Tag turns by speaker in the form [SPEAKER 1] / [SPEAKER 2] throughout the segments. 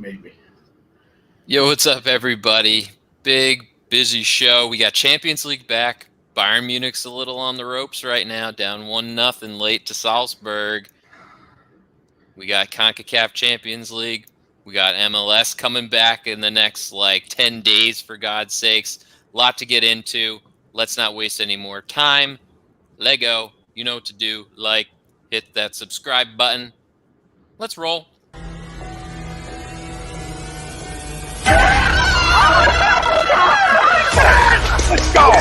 [SPEAKER 1] maybe.
[SPEAKER 2] Yo, what's up, everybody? Big, busy show. We got Champions League back. Bayern Munich's a little on the ropes right now, down 1-0 late to Salzburg. We got Concacaf Champions League. We got MLS coming back in the next, 10 days, for God's sakes. A lot to get into. Let's not waste any more time. Lego, you know what to do. Hit that subscribe button. Let's roll.
[SPEAKER 3] Let's go!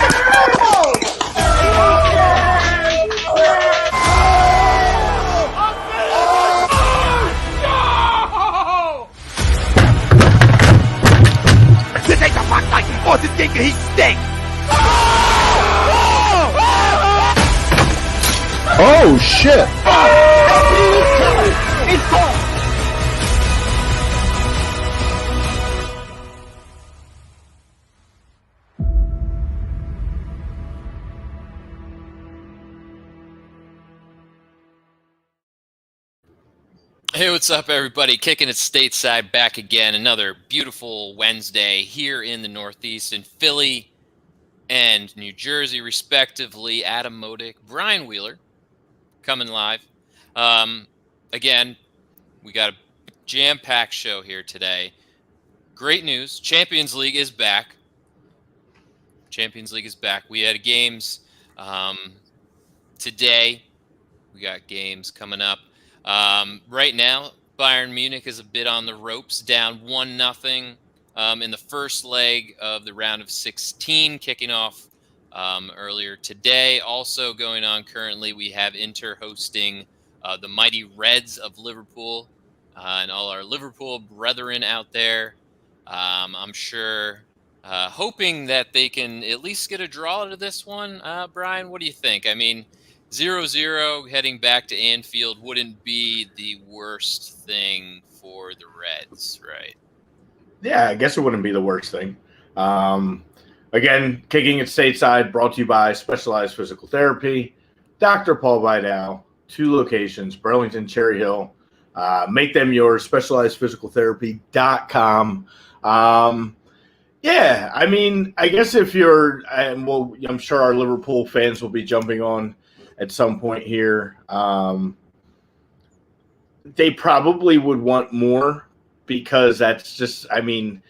[SPEAKER 3] This ain't the fuck like Forces think he stinks!
[SPEAKER 1] Oh, shit!
[SPEAKER 3] It's gone!
[SPEAKER 2] Hey, what's up, everybody? Kicking it stateside back again. Another beautiful Wednesday here in the Northeast in Philly and New Jersey, respectively. Adam Modick, Brian Wheeler, coming live. Again, we got a jam-packed show here today. Great news. Champions League is back. Champions League is back. We had games today. We got games coming up. Right now, Bayern Munich is a bit on the ropes, down 1-0 in the first leg of the round of 16, kicking off earlier today. Also going on currently, we have Inter hosting the mighty Reds of Liverpool, and all our Liverpool brethren out there. I'm sure hoping that they can at least get a draw out of this one. Brian, what do you think? I mean, 0-0 heading back to Anfield wouldn't be the worst thing for the Reds, right?
[SPEAKER 1] Yeah, I guess it wouldn't be the worst thing. Again, kicking it stateside, brought to you by Specialized Physical Therapy, Dr. Paul Vidal, 2 locations, Burlington, Cherry Hill. Make them yours, specializedphysicaltherapy.com. Yeah, I mean, I guess if you're, I'm sure our Liverpool fans will be jumping on at some point here. They probably would want more because that's just, I mean,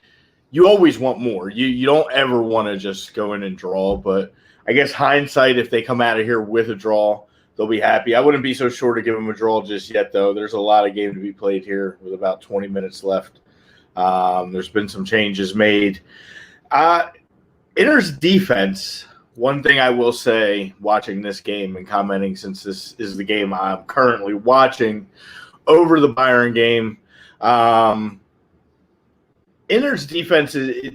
[SPEAKER 1] you always want more. You don't ever want to just go in and draw, but I guess hindsight, if they come out of here with a draw, they'll be happy. I wouldn't be so sure to give them a draw just yet, though. There's a lot of game to be played here with about 20 minutes left. There's been some changes made. Inter's defense, one thing I will say watching this game and commenting, since this is the game I'm currently watching over the Bayern game, Inter's defense is,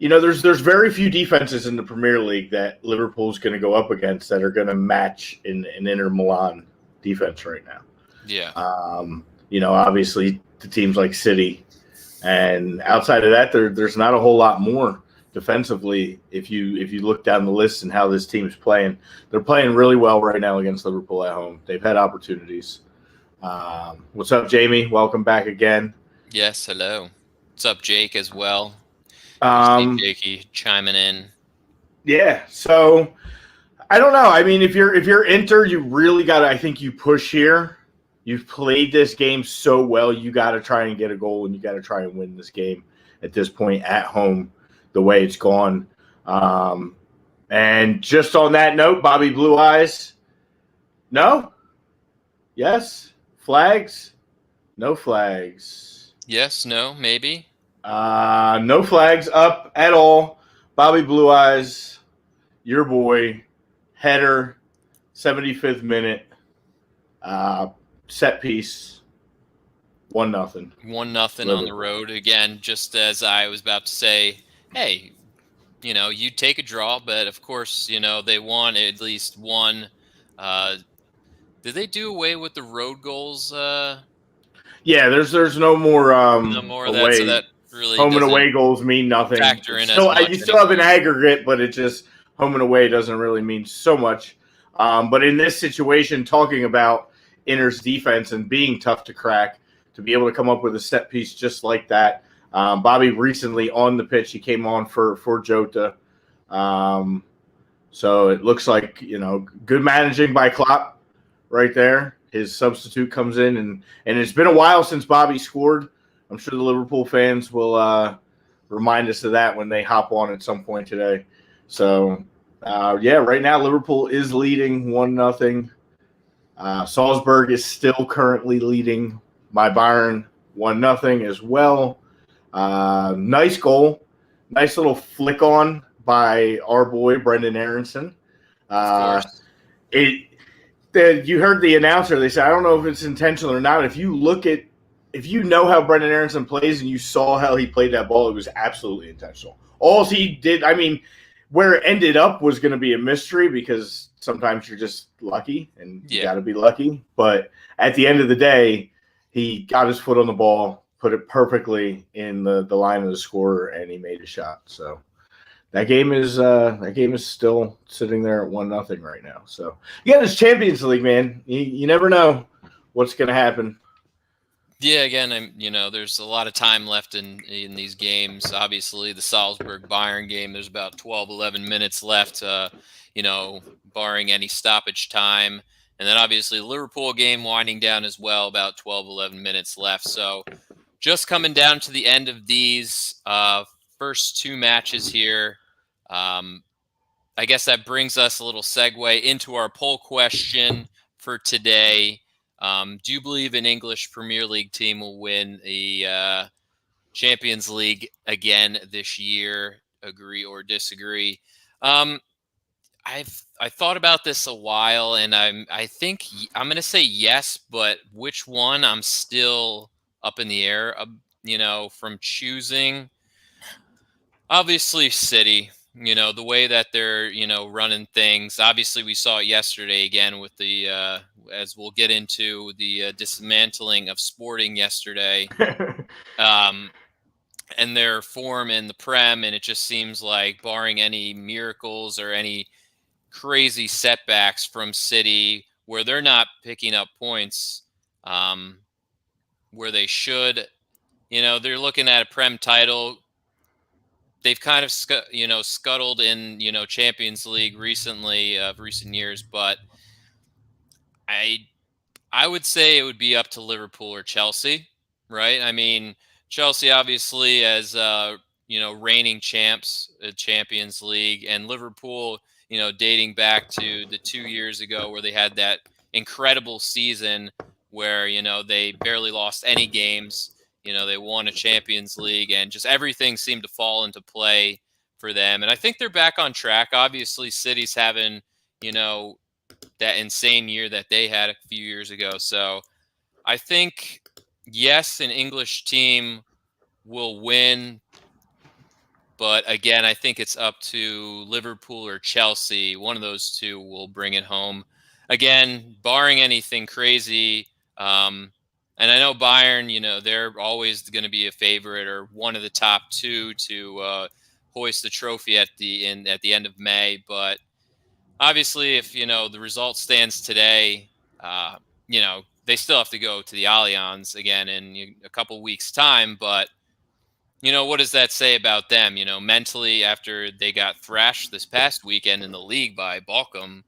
[SPEAKER 1] there's very few defenses in the Premier League that Liverpool's going to go up against that are going to match an Inter Milan defense right now.
[SPEAKER 2] Yeah.
[SPEAKER 1] Obviously the teams like City, and outside of that, there's not a whole lot more defensively. If you look down the list and how this team's playing, they're playing really well right now against Liverpool at home. They've had opportunities. What's up, Jamie? Welcome back again.
[SPEAKER 2] Yes, hello. What's up, Jake, as well? Jakey chiming in.
[SPEAKER 1] Yeah, so I don't know. I mean, if you're Inter, you really got to, I think you push here. You've played this game so well, you got to try and get a goal, and you got to try and win this game at this point at home, the way it's gone. And just on that note, Bobby Blue Eyes, no? Yes? Flags? No flags.
[SPEAKER 2] Yes, no, maybe?
[SPEAKER 1] No flags up at all. Bobby Blue Eyes, your boy, header, 75th minute, set piece, 1-0.
[SPEAKER 2] 1-0 on the road. Again, just as I was about to say, hey, you take a draw, but of course, they want at least one. Did they do away with the road goals?
[SPEAKER 1] Yeah, there's no more
[SPEAKER 2] no more of that, so that really
[SPEAKER 1] home and away goals mean nothing.
[SPEAKER 2] Factor in
[SPEAKER 1] you still have an aggregate, but it just home and away doesn't really mean so much. But in this situation, talking about Inter's defense and being tough to crack, to be able to come up with a set piece just like that. Bobby recently on the pitch, he came on for Jota. So it looks like, good managing by Klopp right there. His substitute comes in, and it's been a while since Bobby scored. I'm sure the Liverpool fans will remind us of that when they hop on at some point today. So, right now Liverpool is leading 1-0. Salzburg is still currently leading by Bayern 1-0 as well. Nice goal. Nice little flick on by our boy, Brendon Aaronson. You heard the announcer. They said, I don't know if it's intentional or not. If you know how Brendon Aaronson plays and you saw how he played that ball, it was absolutely intentional. All he did, where it ended up was going to be a mystery because sometimes you're just lucky and you got to be lucky. But at the end of the day, he got his foot on the ball, put it perfectly in the line of the scorer, and he made a shot. So that game is still sitting there at 1-0 right now. So again, it's Champions League, man. You never know what's going to happen.
[SPEAKER 2] Yeah, again, there's a lot of time left in these games. Obviously, the Salzburg-Bayern game, there's about 12, 11 minutes left, barring any stoppage time. And then obviously the Liverpool game winding down as well, about 12, 11 minutes left. So just coming down to the end of these first two matches here. I guess that brings us a little segue into our poll question for today. Do you believe an English Premier League team will win the Champions League again this year? Agree or disagree? I thought about this a while, and I think I'm going to say yes, but which one I'm still up in the air. From choosing. Obviously, City. The way that they're running things. Obviously, we saw it yesterday again with the as we'll get into the dismantling of Sporting yesterday. And their form in the Prem, and it just seems like, barring any miracles or any crazy setbacks from City, where they're not picking up points where they should, they're looking at a Prem title. They've kind of scuttled in Champions League recently of recent years, but I would say it would be up to Liverpool or Chelsea, right? Chelsea obviously as reigning champs, Champions League, and Liverpool, dating back to the 2 years ago where they had that incredible season where they barely lost any games. They won a Champions League, and just everything seemed to fall into play for them. And I think they're back on track. Obviously, City's having that insane year that they had a few years ago. So I think, yes, an English team will win. But again, I think it's up to Liverpool or Chelsea. One of those two will bring it home. Again, barring anything crazy. And I know Bayern, they're always going to be a favorite or one of the top two to hoist the trophy at the end of May. But obviously, if the result stands today, they still have to go to the Allianz again in a couple weeks' time. But what does that say about them? Mentally, after they got thrashed this past weekend in the league by Bochum,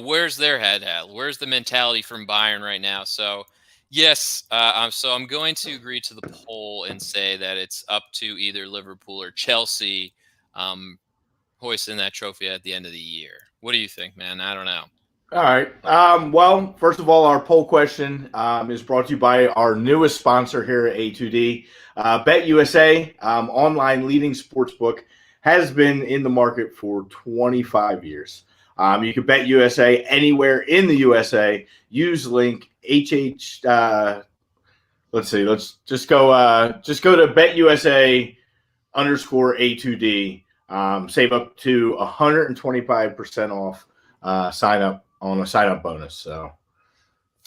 [SPEAKER 2] where's their head at? Where's the mentality from Bayern right now? So, yes, I'm going to agree to the poll and say that it's up to either Liverpool or Chelsea hoisting that trophy at the end of the year. What do you think, man? I don't know.
[SPEAKER 1] All right. Well, first of all, our poll question is brought to you by our newest sponsor here at A2D. BetUSA, online leading sportsbook, has been in the market for 25 years. You can bet USA anywhere in the USA. Use link HH. Let's see. Let's just go to BetUSA _A2D. Save up to 125% off. Sign up on a sign up bonus. So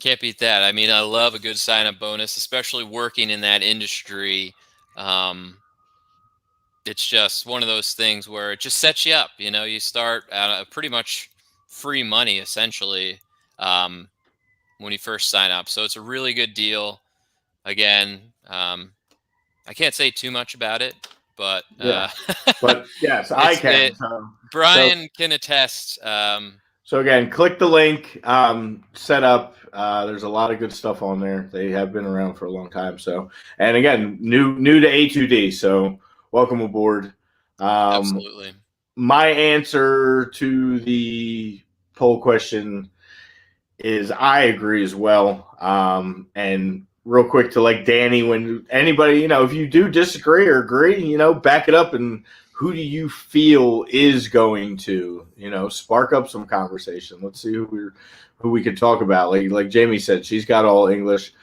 [SPEAKER 2] can't beat that. I love a good sign up bonus, especially working in that industry. It's just one of those things where it just sets you up. You start at pretty much free money, essentially. when you first sign up. So it's a really good deal. Again, I can't say too much about it, but
[SPEAKER 1] but yes, I can.
[SPEAKER 2] Brian can attest.
[SPEAKER 1] So again, click the link, set up. There's a lot of good stuff on there. They have been around for a long time. So, and again, new to A2D. So welcome aboard.
[SPEAKER 2] Absolutely.
[SPEAKER 1] My answer to the poll question is I agree as well. And real quick to like Danny, when anybody, if you do disagree or agree, back it up. And who do you feel is going to, spark up some conversation? Let's see who we could talk about. Like Jamie said, she's got all English.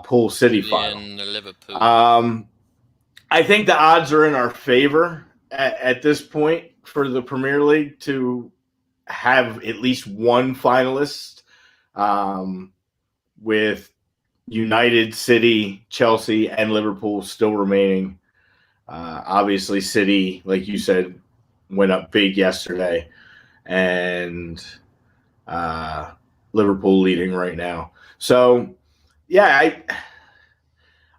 [SPEAKER 1] Pool City final.
[SPEAKER 2] Liverpool.
[SPEAKER 1] I think the odds are in our favor at this point for the Premier League to have at least one finalist, with United, City, Chelsea, and Liverpool still remaining. Obviously, City, like you said, went up big yesterday, and Liverpool leading right now. So, yeah,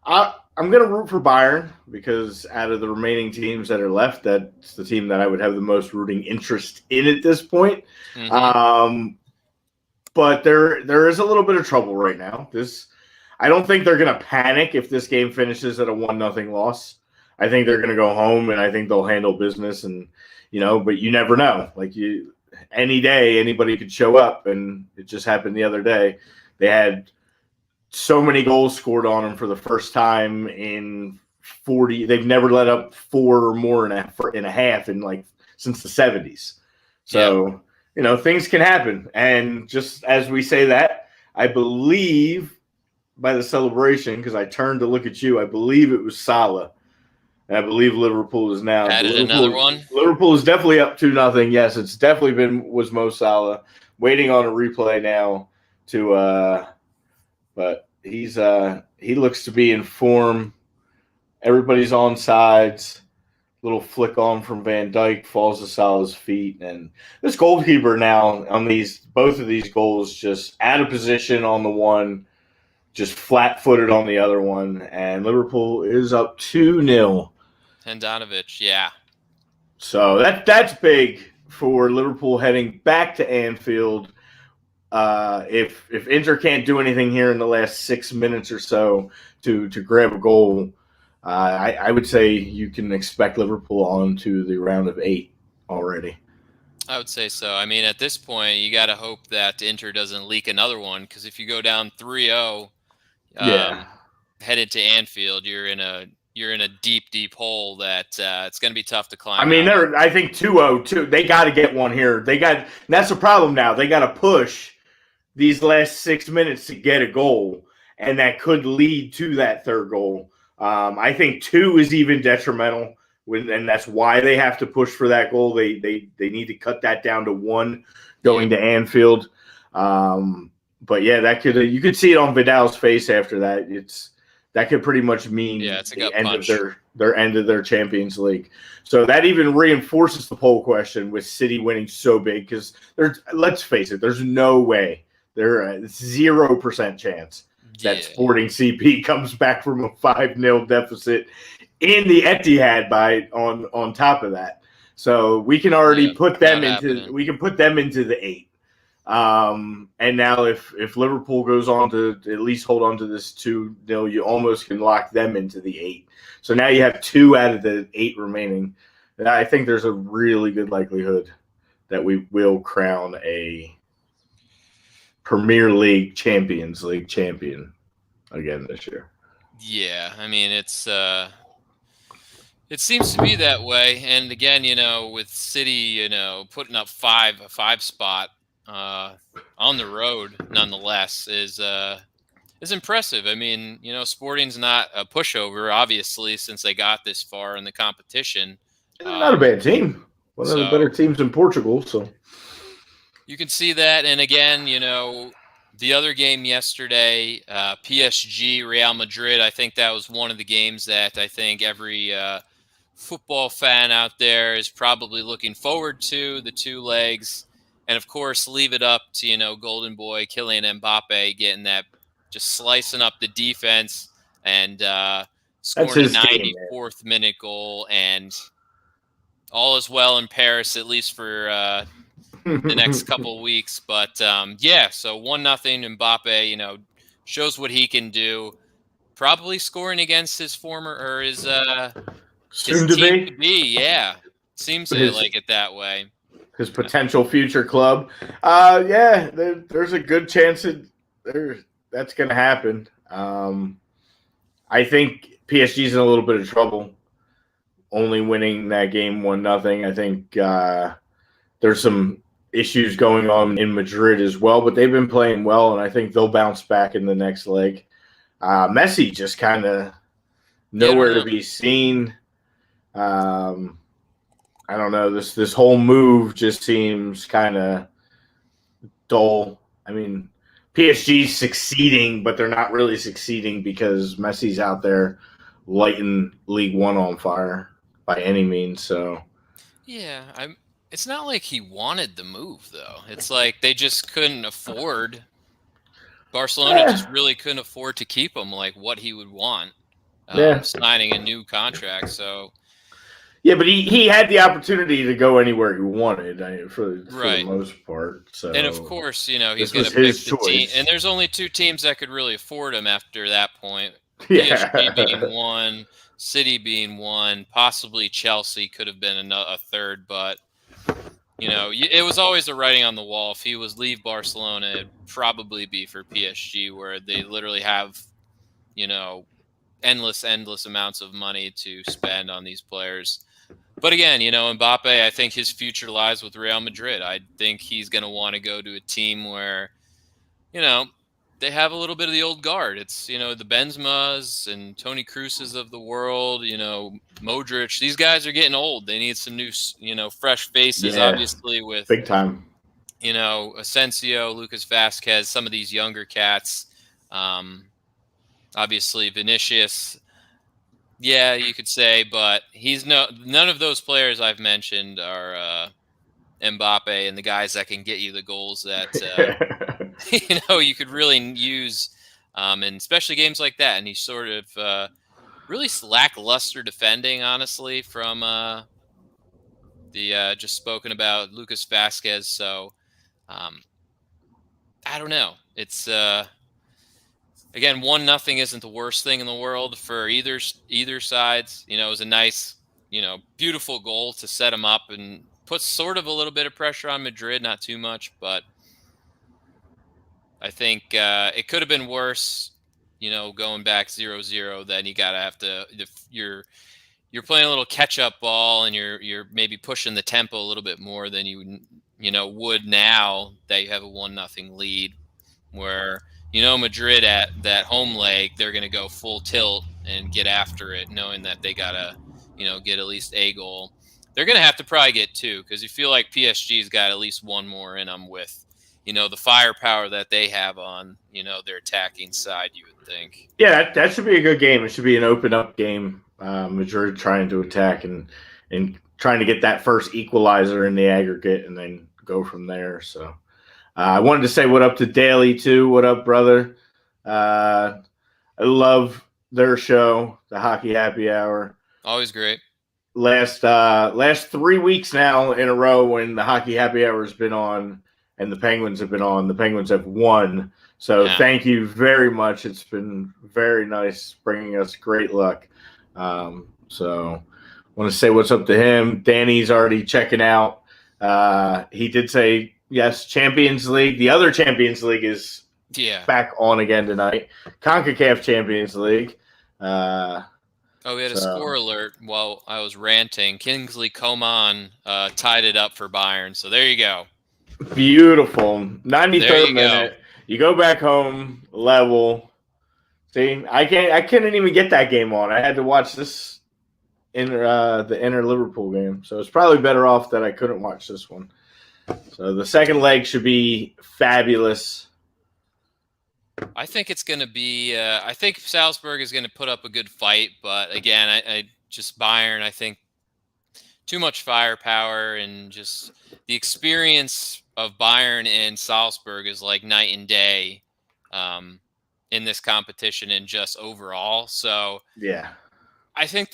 [SPEAKER 1] I'm going to root for Bayern because out of the remaining teams that are left, that's the team that I would have the most rooting interest in at this point. Mm-hmm. But there is a little bit of trouble right now. I don't think they're going to panic if this game finishes at a 1-0 loss. I think they're going to go home, and I think they'll handle business. And but you never know. Any day, anybody could show up, and it just happened the other day. They had so many goals scored on them for the first time in 40. They've never let up 4 or more in a half since the 70s. So, things can happen. And just as we say that, I believe by the celebration, because I turned to look at you, I believe it was Salah. And I believe Liverpool is now.
[SPEAKER 2] Added another one.
[SPEAKER 1] Liverpool is definitely up 2-0. Yes, it's definitely was Mo Salah. Waiting on a replay now but he looks to be in form. Everybody's on sides. Little flick on from Van Dijk falls to Salah's feet, and this goalkeeper now on both of these goals just out of position on the one, just flat-footed on the other one, and Liverpool is up 2-0.
[SPEAKER 2] Handanovic, yeah.
[SPEAKER 1] So that's big for Liverpool heading back to Anfield. If Inter can't do anything here in the last 6 minutes or so to grab a goal, I would say you can expect Liverpool on to the round of 8 already.
[SPEAKER 2] I would say so. I mean, at this point, you got to hope that Inter doesn't leak another one, because if you go down 3-0, headed to Anfield, you're in a deep hole that it's going to be tough to climb.
[SPEAKER 1] I mean, I think 2-0 too. They got to get one here. That's the problem now. They got to push these last 6 minutes to get a goal, and that could lead to that third goal. I think 2 is even detrimental, and that's why they have to push for that goal. They need to cut that down to 1 going to Anfield. But yeah, you could see it on Vidal's face after that. That could pretty much mean the end of their end of their Champions League. So that even reinforces the poll question with City winning so big, because let's face it, there's no way. There's a 0% chance that Sporting CP comes back from a 5-0 deficit in the Etihad on top of that. So we can already put them into the 8. And now if Liverpool goes on to at least hold on to this 2-0, you almost can lock them into the 8. So now you have 2 out of the 8 remaining. And I think there's a really good likelihood that we will crown a Premier League Champions League champion again this year.
[SPEAKER 2] Yeah, I mean, it seems to be that way. And again, with City, putting up a 5 spot on the road, nonetheless, is impressive. I mean, Sporting's not a pushover, obviously, since they got this far in the competition.
[SPEAKER 1] Not a bad team. One of the better teams in Portugal. So
[SPEAKER 2] you can see that. And again, the other game yesterday, PSG, Real Madrid, I think that was one of the games that I think every football fan out there is probably looking forward to, the 2 legs. And of course, leave it up to, golden boy Kylian Mbappe getting that, just slicing up the defense and scoring a
[SPEAKER 1] his game,
[SPEAKER 2] 94th minute goal. And all is well in Paris, at least for the next couple of weeks. But so 1-0 Mbappe, shows what he can do. Probably scoring against his former or his
[SPEAKER 1] soon
[SPEAKER 2] his
[SPEAKER 1] to
[SPEAKER 2] team
[SPEAKER 1] be.
[SPEAKER 2] to be. Yeah, seems like it that way.
[SPEAKER 1] His potential future club. There's a good chance that's going to happen. I think PSG's in a little bit of trouble, only winning that game 1-0. I think there's some issues going on in Madrid as well, but they've been playing well, and I think they'll bounce back in the next leg. Messi just kind of nowhere to be seen. I don't know. This whole move just seems kind of dull. I mean, PSG's succeeding, but they're not really succeeding because Messi's out there lighting League One on fire by any means. So,
[SPEAKER 2] yeah, it's not like he wanted the move, though. It's like they just couldn't afford. Barcelona just really couldn't afford to keep him like what he would want, signing a new contract. So.
[SPEAKER 1] Yeah, but he had the opportunity to go anywhere he wanted for the most part. So,
[SPEAKER 2] and of course, he's going to pick the team. And there's only two teams that could really afford him after that point.
[SPEAKER 1] Yeah.
[SPEAKER 2] PSG being one, City being one, possibly Chelsea could have been a third. But, it was always a writing on the wall. If he was leave Barcelona, it'd probably be for PSG, where they literally have, endless amounts of money to spend on these players. But again, Mbappe, I think his future lies with Real Madrid. I think he's going to want to go to a team where, they have a little bit of the old guard. It's, the Benzema's and Toni Kroos's of the world, Modric. These guys are getting old. They need some new, fresh faces, obviously, with
[SPEAKER 1] big time.
[SPEAKER 2] Asensio, Lucas Vazquez, some of these younger cats. Obviously, Vinicius. Yeah, you could say, but none of those players I've mentioned are Mbappe and the guys that can get you the goals that you could really use, and especially games like that. And he's sort of really lackluster defending, honestly, from the just spoken about Lucas Vazquez. So I don't know. It's again, 1-0 isn't the worst thing in the world for either sides. It was a nice, beautiful goal to set them up and put sort of a little bit of pressure on Madrid, not too much, but I think it could have been worse. Going back 0-0, then you're playing a little catch-up ball and you're maybe pushing the tempo a little bit more than you would now that you have a 1-0 lead, where. Madrid at that home leg, they're going to go full tilt and get after it, knowing that they got to, get at least a goal. They're going to have to probably get two, because you feel like PSG's got at least one more in them with, the firepower that they have on, their attacking side, you would think.
[SPEAKER 1] Yeah, that should be a good game. It should be an open-up game. Madrid trying to attack and trying to get that first equalizer in the aggregate and then go from there, so. I wanted to say what up to Daly, too. What up, brother? I love their show, the Hockey Happy Hour.
[SPEAKER 2] Always great.
[SPEAKER 1] Last 3 weeks now in a row when the Hockey Happy Hour has been on and the Penguins have been on, the Penguins have won. So Thank you very much. It's been very nice, bringing us great luck. So I want to say what's up to him. Danny's already checking out. He did say, yes, Champions League. The other Champions League is back on again tonight. CONCACAF Champions League.
[SPEAKER 2] We had a score alert while I was ranting. Kingsley Coman tied it up for Bayern. So there you go.
[SPEAKER 1] Beautiful. 93rd minute. You go back home, level. See, I couldn't even get that game on. I had to watch this the Inter Liverpool game. So it's probably better off that I couldn't watch this one. So the second leg should be fabulous.
[SPEAKER 2] I think it's going to be I think Salzburg is going to put up a good fight. But, again, I just Bayern, I think too much firepower and just the experience of Bayern and Salzburg is like night and day in this competition and just overall. So
[SPEAKER 1] yeah,
[SPEAKER 2] I think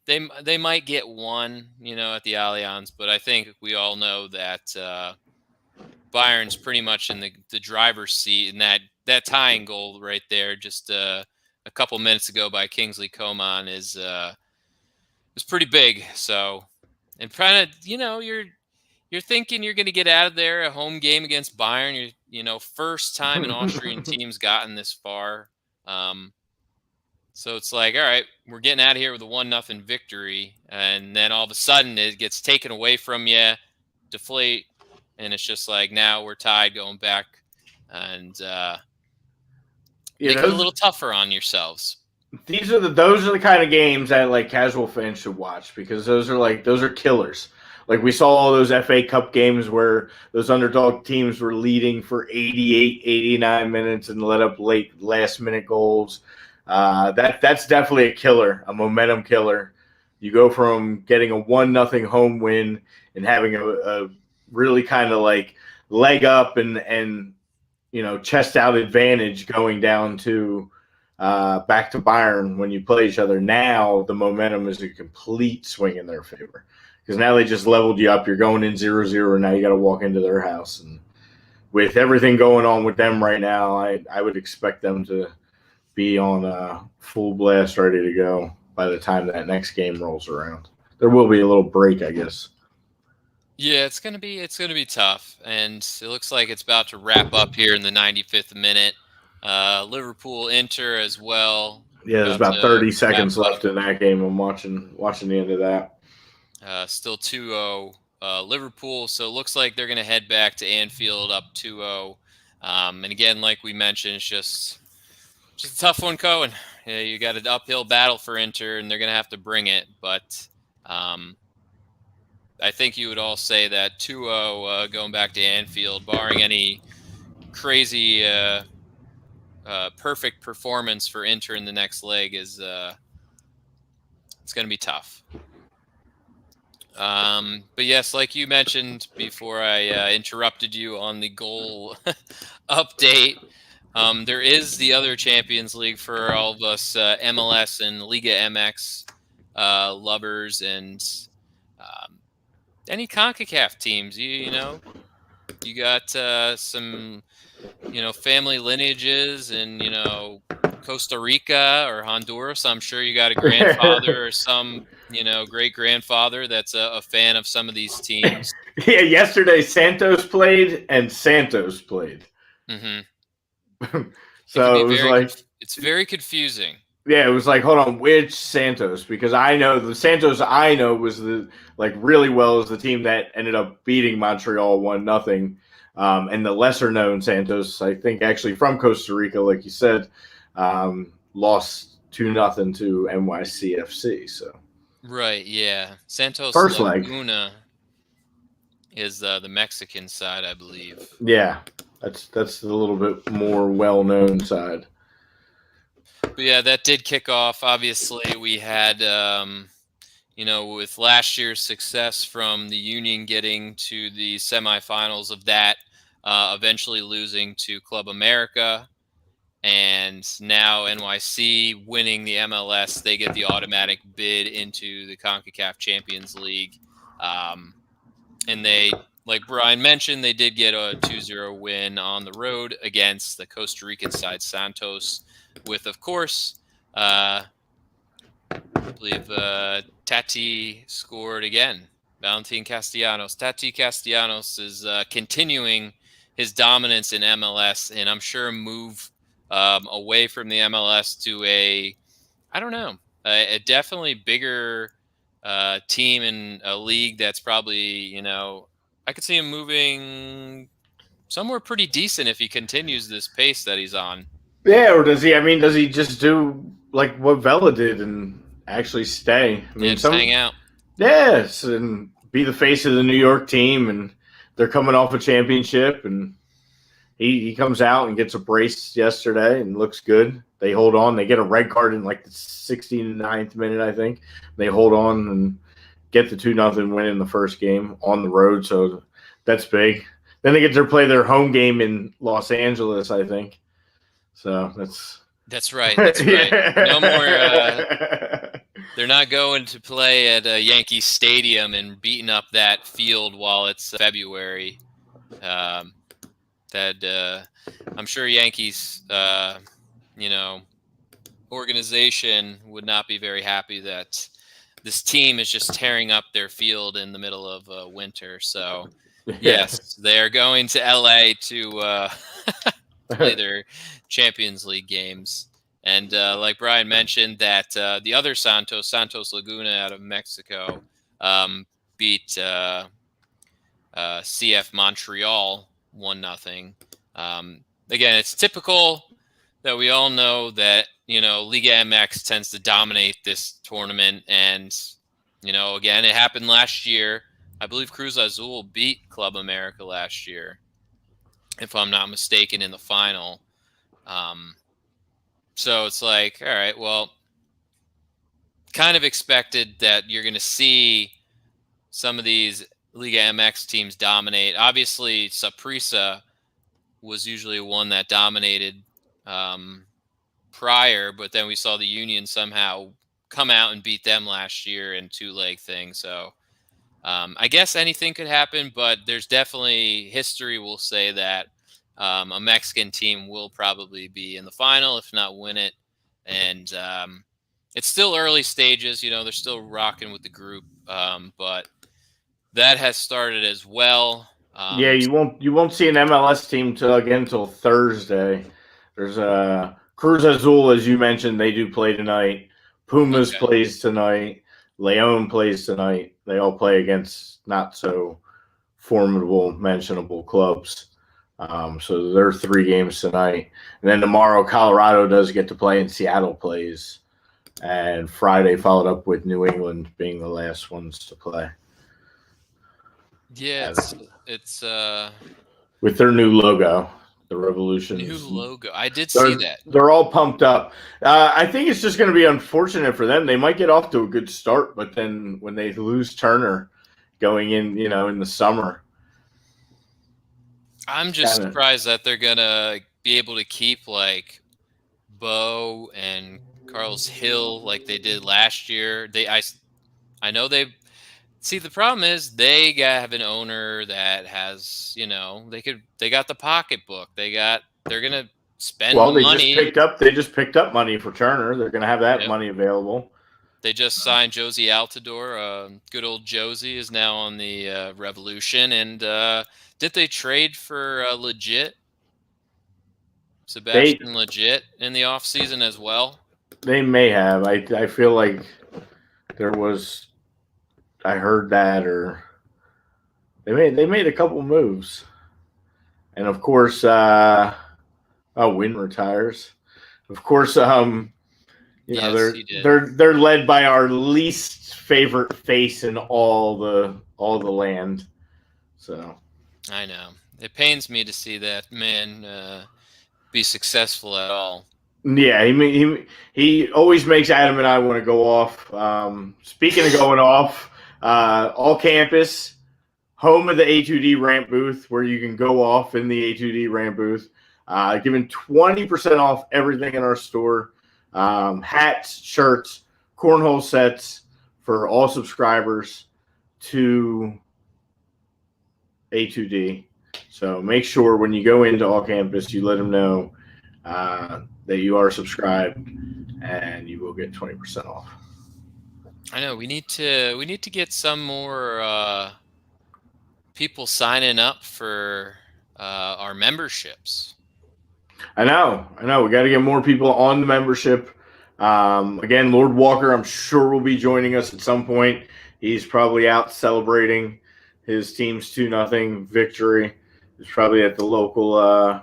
[SPEAKER 2] they might get one, at the Allianz, but I think we all know that Bayern's pretty much in the driver's seat, and that tying goal right there, just a couple minutes ago by Kingsley Coman is pretty big. So, and kind of, you're thinking you're going to get out of there a home game against Bayern. First time an Austrian team's gotten this far. So it's like, all right, we're getting out of here with a 1-0 victory, and then all of a sudden it gets taken away from you, deflate, and it's just like now we're tied going back, and make it a little tougher on yourselves.
[SPEAKER 1] Those are the kind of games that like casual fans should watch, because those are killers. Like we saw all those FA Cup games where those underdog teams were leading for 88, 89 minutes and let up late last-minute goals. That's definitely a killer, a momentum killer. You go from getting a 1-0 home win and having a really kind of like leg up and chest out advantage going down to back to Bayern when you play each other. Now the momentum is a complete swing in their favor, because now they just leveled you up. You're going in 0-0, and now you got to walk into their house. And with everything going on with them right now, I would expect them to be on full blast, ready to go by the time that next game rolls around. There will be a little break, I guess.
[SPEAKER 2] Yeah, it's gonna be tough, and it looks like it's about to wrap up here in the 95th minute. Liverpool Inter as well.
[SPEAKER 1] Yeah, there's about 30 seconds left in that game. I'm watching the end of that.
[SPEAKER 2] Still 2-0 Liverpool, so it looks like they're going to head back to Anfield up 2-0. And again, like we mentioned, it's just a tough one, Cohen. Yeah, you got an uphill battle for Inter, and they're going to have to bring it. But I think you would all say that 2-0 going back to Anfield, barring any crazy perfect performance for Inter in the next leg, is it's going to be tough. But yes, like you mentioned before I interrupted you on the goal update, there is the other Champions League for all of us MLS and Liga MX lovers, and any Concacaf teams. You got some family lineages in Costa Rica or Honduras. I'm sure you got a grandfather or some great grandfather that's a fan of some of these teams.
[SPEAKER 1] Yeah, yesterday Santos played and Santos played.
[SPEAKER 2] Mm-hmm.
[SPEAKER 1] So it was
[SPEAKER 2] it's very confusing.
[SPEAKER 1] Yeah, it was like, hold on, which Santos? Because I know the Santos I know was really well is the team that ended up beating Montreal 1-0. And the lesser known Santos, I think actually from Costa Rica, like you said, lost 2-0 to NYCFC. So
[SPEAKER 2] right, yeah. Santos
[SPEAKER 1] first
[SPEAKER 2] Laguna is the Mexican side, I believe.
[SPEAKER 1] Yeah, that's a little bit more well-known side.
[SPEAKER 2] But yeah, that did kick off. Obviously, we had, with last year's success from the Union getting to the semifinals of that, eventually losing to Club America, and now NYC winning the MLS, they get the automatic bid into the Concacaf Champions League. And they, like Brian mentioned, they did get a 2-0 win on the road against the Costa Rican side Santos, with, of course, I believe Tati scored again. Valentin Castellanos. Tati Castellanos is continuing his dominance in MLS, and I'm sure move away from the MLS to a definitely bigger team in a league that's probably, I could see him moving somewhere pretty decent if he continues this pace that he's on.
[SPEAKER 1] Yeah, or does he just do like what Vela did and actually stay?
[SPEAKER 2] Just hang out.
[SPEAKER 1] Yes, and be the face of the New York team, and they're coming off a championship, and he comes out and gets a brace yesterday and looks good. They hold on. They get a red card in like the 69th minute, I think. They hold on and get the 2-0 win in the first game on the road. So That's big. Then they get to play their home game in Los Angeles, I think. So
[SPEAKER 2] That's right. That's right.
[SPEAKER 1] Yeah.
[SPEAKER 2] No more. They're not going to play at Yankee Stadium and beating up that field while it's February. I'm sure Yankees, organization would not be very happy that this team is just tearing up their field in the middle of winter. So, yes, they're going to LA to play their Champions League games. And like Brian mentioned, that the other Santos Laguna out of Mexico, beat CF Montreal 1-0. Again, it's typical that we all know that, Liga MX tends to dominate this tournament. And, again, it happened last year. I believe Cruz Azul beat Club America last year, if I'm not mistaken, in the final. So it's like, all right, well, kind of expected that you're going to see some of these Liga MX teams dominate. Obviously, Saprissa was usually one that dominated prior, but then we saw the Union somehow come out and beat them last year in two-leg thing. So I guess anything could happen, but there's definitely history will say that a Mexican team will probably be in the final, if not win it. And it's still early stages. They're still rocking with the group, but that has started as well.
[SPEAKER 1] Yeah, you won't see an MLS team till Thursday. There's Cruz Azul, as you mentioned, they do play tonight. Pumas plays tonight. León plays tonight. They all play against not so formidable, mentionable clubs. So there are 3 games tonight. And then tomorrow, Colorado does get to play and Seattle plays. And Friday followed up with New England being the last ones to play.
[SPEAKER 2] Yeah, it's
[SPEAKER 1] with their new logo, the Revolution.
[SPEAKER 2] New logo. I did see that.
[SPEAKER 1] They're all pumped up. I think it's just going to be unfortunate for them. They might get off to a good start, but then when they lose Turner going in, in the summer.
[SPEAKER 2] I'm just surprised that they're going to be able to keep like Bo and Carlos Hill like they did last year. I know they see the problem is they have an owner that has, they got the pocketbook. They're going to spend money.
[SPEAKER 1] They just picked up money for Turner. They're going to have that money available.
[SPEAKER 2] They just signed Josie Altidore. Good old Josie is now on the Revolution. And did they trade for Legit? Sebastian Legit in the offseason as well?
[SPEAKER 1] They may have. I feel like there was – I heard that, or they made a couple moves. And, of course, Wynn retires. Of course, they're led by our least favorite face in all the land. So
[SPEAKER 2] I know. It pains me to see that man be successful at all.
[SPEAKER 1] Yeah, he always makes Adam and I want to go off. Speaking of going off, all campus, home of the A2D rant booth, where you can go off in the A2D rant booth, giving 20% off everything in our store. Hats, shirts, cornhole sets for all subscribers to A2D. So make sure when you go into all campus, you let them know that you are subscribed, and you will get 20% off.
[SPEAKER 2] I know we need to get some more people signing up for our memberships.
[SPEAKER 1] I know. We got to get more people on the membership. Again, Lord Walker, I'm sure will be joining us at some point. He's probably out celebrating his team's 2-0 victory. He's probably at the local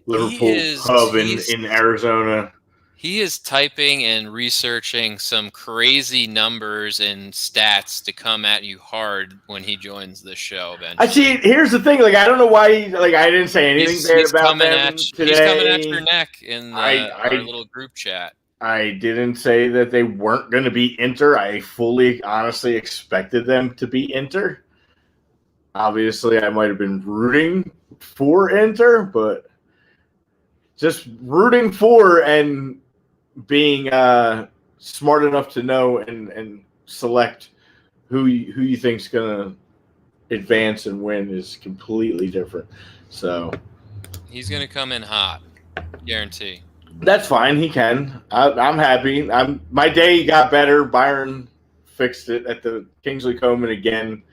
[SPEAKER 1] Liverpool pub in Arizona.
[SPEAKER 2] He is typing and researching some crazy numbers and stats to come at you hard when he joins the show.
[SPEAKER 1] Actually, here's the thing. Like, I don't know why. I didn't say anything bad about them today.
[SPEAKER 2] He's coming at your neck in our little group chat.
[SPEAKER 1] I didn't say that they weren't going to be Inter. I fully, honestly expected them to be Inter. obviously I might have been rooting for Inter, but just rooting for and being smart enough to know and select who you think's gonna advance and win is completely different. So
[SPEAKER 2] He's going to come in hot, guarantee.
[SPEAKER 1] that's fine. He can. I'm happy. My day got better. Bayern fixed it at the Kingsley Coman again.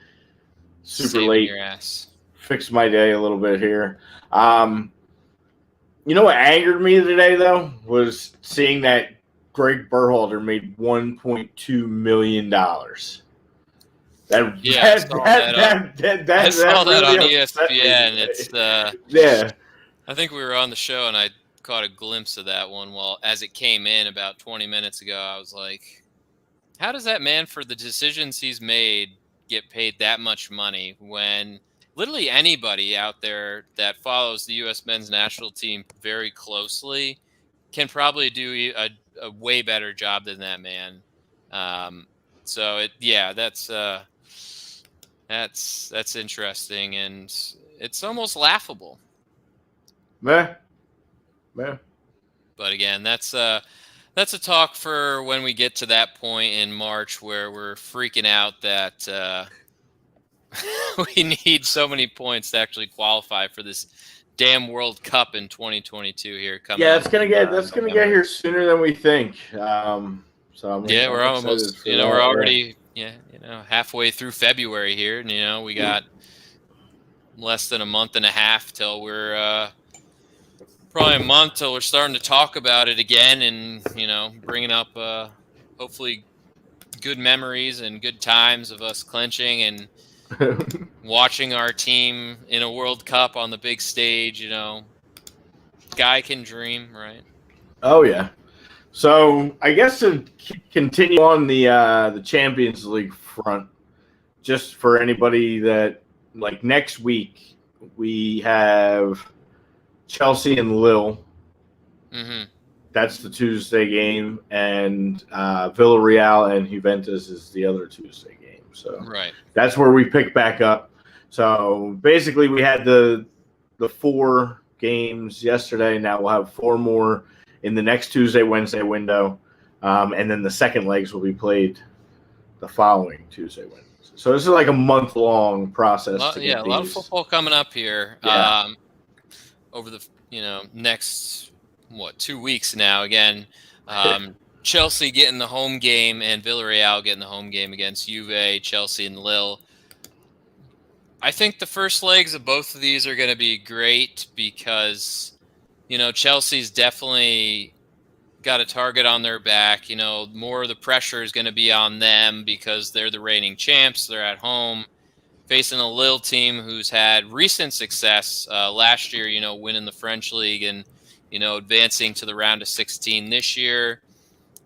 [SPEAKER 1] Super
[SPEAKER 2] Saving
[SPEAKER 1] late.
[SPEAKER 2] your ass.
[SPEAKER 1] Fixed my day a little bit here. You know what angered me today though was seeing that Greg Berhalter made $1.2 million. I
[SPEAKER 2] saw that on ESPN. It's
[SPEAKER 1] yeah.
[SPEAKER 2] I think we were on the show and I caught a glimpse of that one. Well, as it came in about 20 minutes ago, I was like, how does that man, for the decisions he's made, get paid that much money when literally anybody out there that follows the U.S. men's national team very closely can probably do a way better job than that man. That's interesting, and it's almost laughable.
[SPEAKER 1] Meh.
[SPEAKER 2] But again, that's a talk for when we get to that point in March where we're freaking out that we need so many points to actually qualify for this damn World Cup in 2022 here coming.
[SPEAKER 1] Yeah, that's gonna get here sooner than we think. So
[SPEAKER 2] we're almost, we're already halfway through February here, and we got less than a month and a half till we're probably a month till we're starting to talk about it again, and bringing up hopefully good memories and good times of us clinching and watching our team in a World Cup on the big stage. Guy can dream, right?
[SPEAKER 1] Oh yeah. So I guess to continue on the Champions League front, just for anybody that next week we have Chelsea and Lille.
[SPEAKER 2] Mm-hmm.
[SPEAKER 1] That's the Tuesday game, and Villarreal and Juventus is the other Tuesday game. So
[SPEAKER 2] right,
[SPEAKER 1] that's where we pick back up. So basically, we had the 4 games yesterday. Now we'll have 4 more in the next Tuesday, Wednesday window, and then the second legs will be played the following Tuesday, Wednesday. So this is like a month-long process.
[SPEAKER 2] A lot of football coming up here.
[SPEAKER 1] Yeah.
[SPEAKER 2] Over the next 2 weeks now. Again, Chelsea getting the home game and Villarreal getting the home game against Juve, Chelsea, and Lille. I think the first legs of both of these are going to be great because Chelsea's definitely got a target on their back. More of the pressure is going to be on them because they're the reigning champs. They're at home, facing a Lille team who's had recent success last year, winning the French league and, advancing to the round of 16 this year,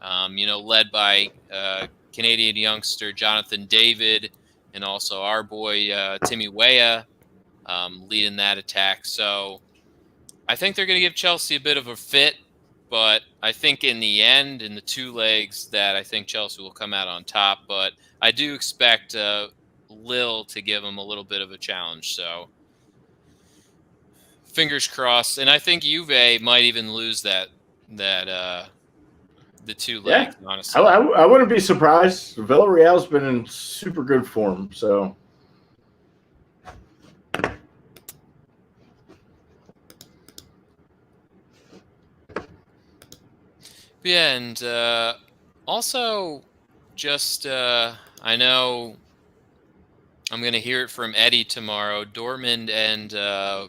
[SPEAKER 2] led by Canadian youngster Jonathan David and also our boy Timmy Weah leading that attack. So I think they're going to give Chelsea a bit of a fit, but I think in the end, in the 2 legs, that I think Chelsea will come out on top. But I do expect Lille to give them a little bit of a challenge, so fingers crossed. And I think Juve might even lose the 2 legs.
[SPEAKER 1] Yeah.
[SPEAKER 2] Honestly,
[SPEAKER 1] I wouldn't be surprised. Villarreal's been in super good form, so
[SPEAKER 2] yeah. And also, just I know I'm going to hear it from Eddie tomorrow. Dortmund and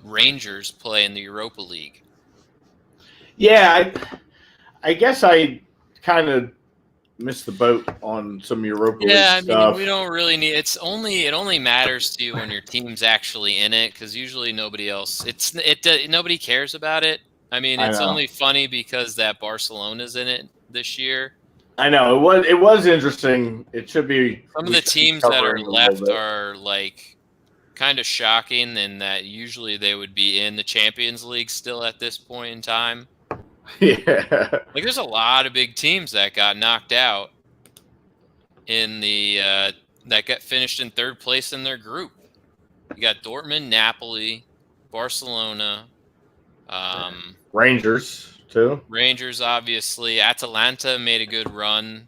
[SPEAKER 2] Rangers play in the Europa League.
[SPEAKER 1] Yeah, I guess I kind of missed the boat on some Europa League stuff.
[SPEAKER 2] Yeah, I mean, we don't really need. It only matters to you when your team's actually in it, because usually nobody else. Nobody cares about it. I mean, it's only funny because that Barcelona's in it this year.
[SPEAKER 1] I know it was interesting. It should be.
[SPEAKER 2] Some of the teams that are left are kind of shocking, in that usually they would be in the Champions League still at this point in time.
[SPEAKER 1] Yeah.
[SPEAKER 2] There's a lot of big teams that got knocked out in the that got finished in 3rd place in their group. You got Dortmund, Napoli, Barcelona,
[SPEAKER 1] Rangers too.
[SPEAKER 2] Rangers, obviously. Atalanta made a good run.